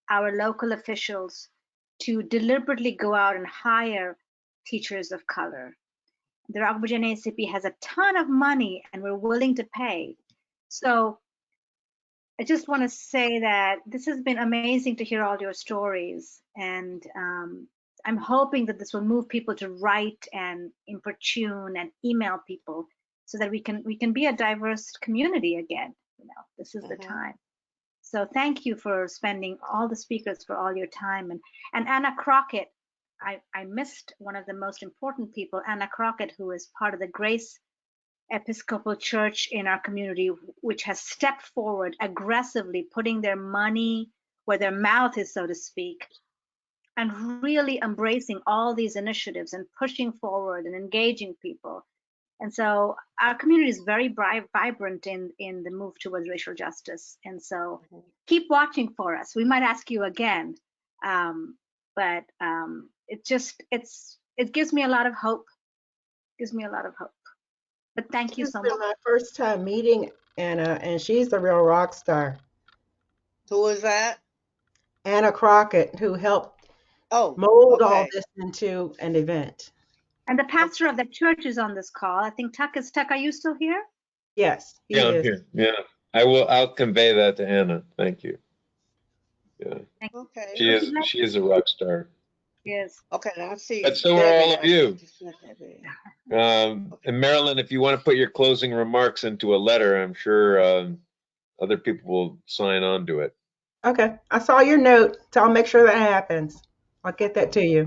our local officials to deliberately go out and hire teachers of color. The Rockbridge NAACP has a ton of money and we're willing to pay. So I just want to say that this has been amazing to hear all your stories, and I'm hoping that this will move people to write and importune and email people so that we can be a diverse community again. This is the time. So thank you for spending all the speakers for all your time, and Anna Crockett. I missed one of the most important people, Anna Crockett, who is part of the Grace Episcopal Church in our community, which has stepped forward aggressively, putting their money where their mouth is, so to speak, and really embracing all these initiatives and pushing forward and engaging people. And so our community is very vibrant in the move towards racial justice. And so keep watching for us. We might ask you again, but it gives me a lot of hope. Gives me a lot of hope. But thank you This so has much. been my first time meeting Anna, and she's a real rock star. Who is that? Anna Crockett, who helped mold all this into an event. And the pastor of the church is on this call. I think Tuck, are you still here? Yes, he Yeah, I'm is. here. Yeah, I'll convey that to Hannah. Thank you. Yeah, Okay. she is a rock star. Yes. Okay, now I see. But so are Debbie. all of I you. just met Debbie. And Marilyn, if you want to put your closing remarks into a letter, I'm sure other people will sign on to it. Okay, I saw your note, so I'll make sure that happens. I'll get that to you.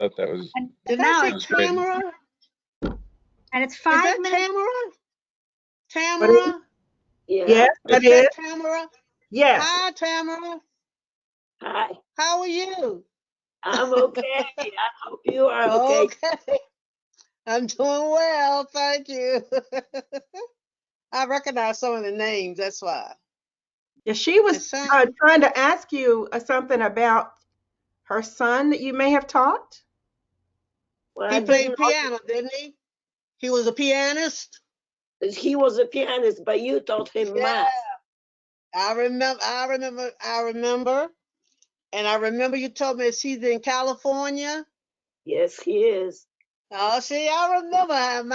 Thought that was. Did now I it's say Tamara? And it's Is 5 that minutes. Tamara? Yes, that Is is. that Tamara? Yes. Hi, Tamara. Hi, How are you? I'm okay. I hope you are okay. Okay. I'm doing well, thank you. I recognize some of the names, that's why. Yeah, she was trying to ask you something about her son that you may have taught. Well, He I played didn't know piano, didn't he? He was a pianist? he was a pianist, but you taught him math. I remember. And I remember you told me he's in California. Yes, he is. Oh, see, I remember him.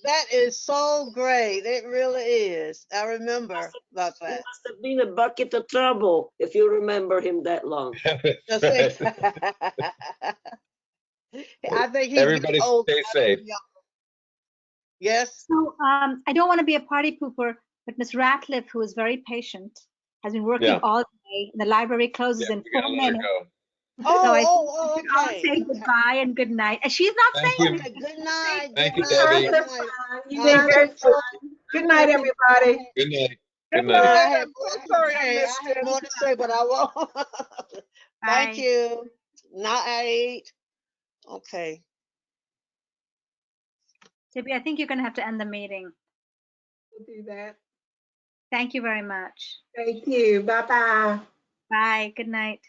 That is so great. It really is. I remember about He that. must have been a bucket of trouble if you remember him that long. I think he's Everybody old. stay safe. Yes. So I don't want to be a party pooper, but Miss Ratliff, who is very patient, has been working Yeah. all day. The library closes in We gotta 4 let her minutes. go. So I Oh, think we should all okay. say goodbye and good night. And she's not Thank saying you. Okay, good night. Thank Good you, night. Debbie. Good night. You Thank guys you. are fun. Good night, everybody. Good night. Good Good night. night. I had I'm more so to sorry I say. missed I had it. more to say, but I won't. Thank Bye. you. Night. Okay. Debbie, I think you're going to have to end the meeting. We'll do that. Thank you very much. Thank you. Bye-bye. Bye. Good night.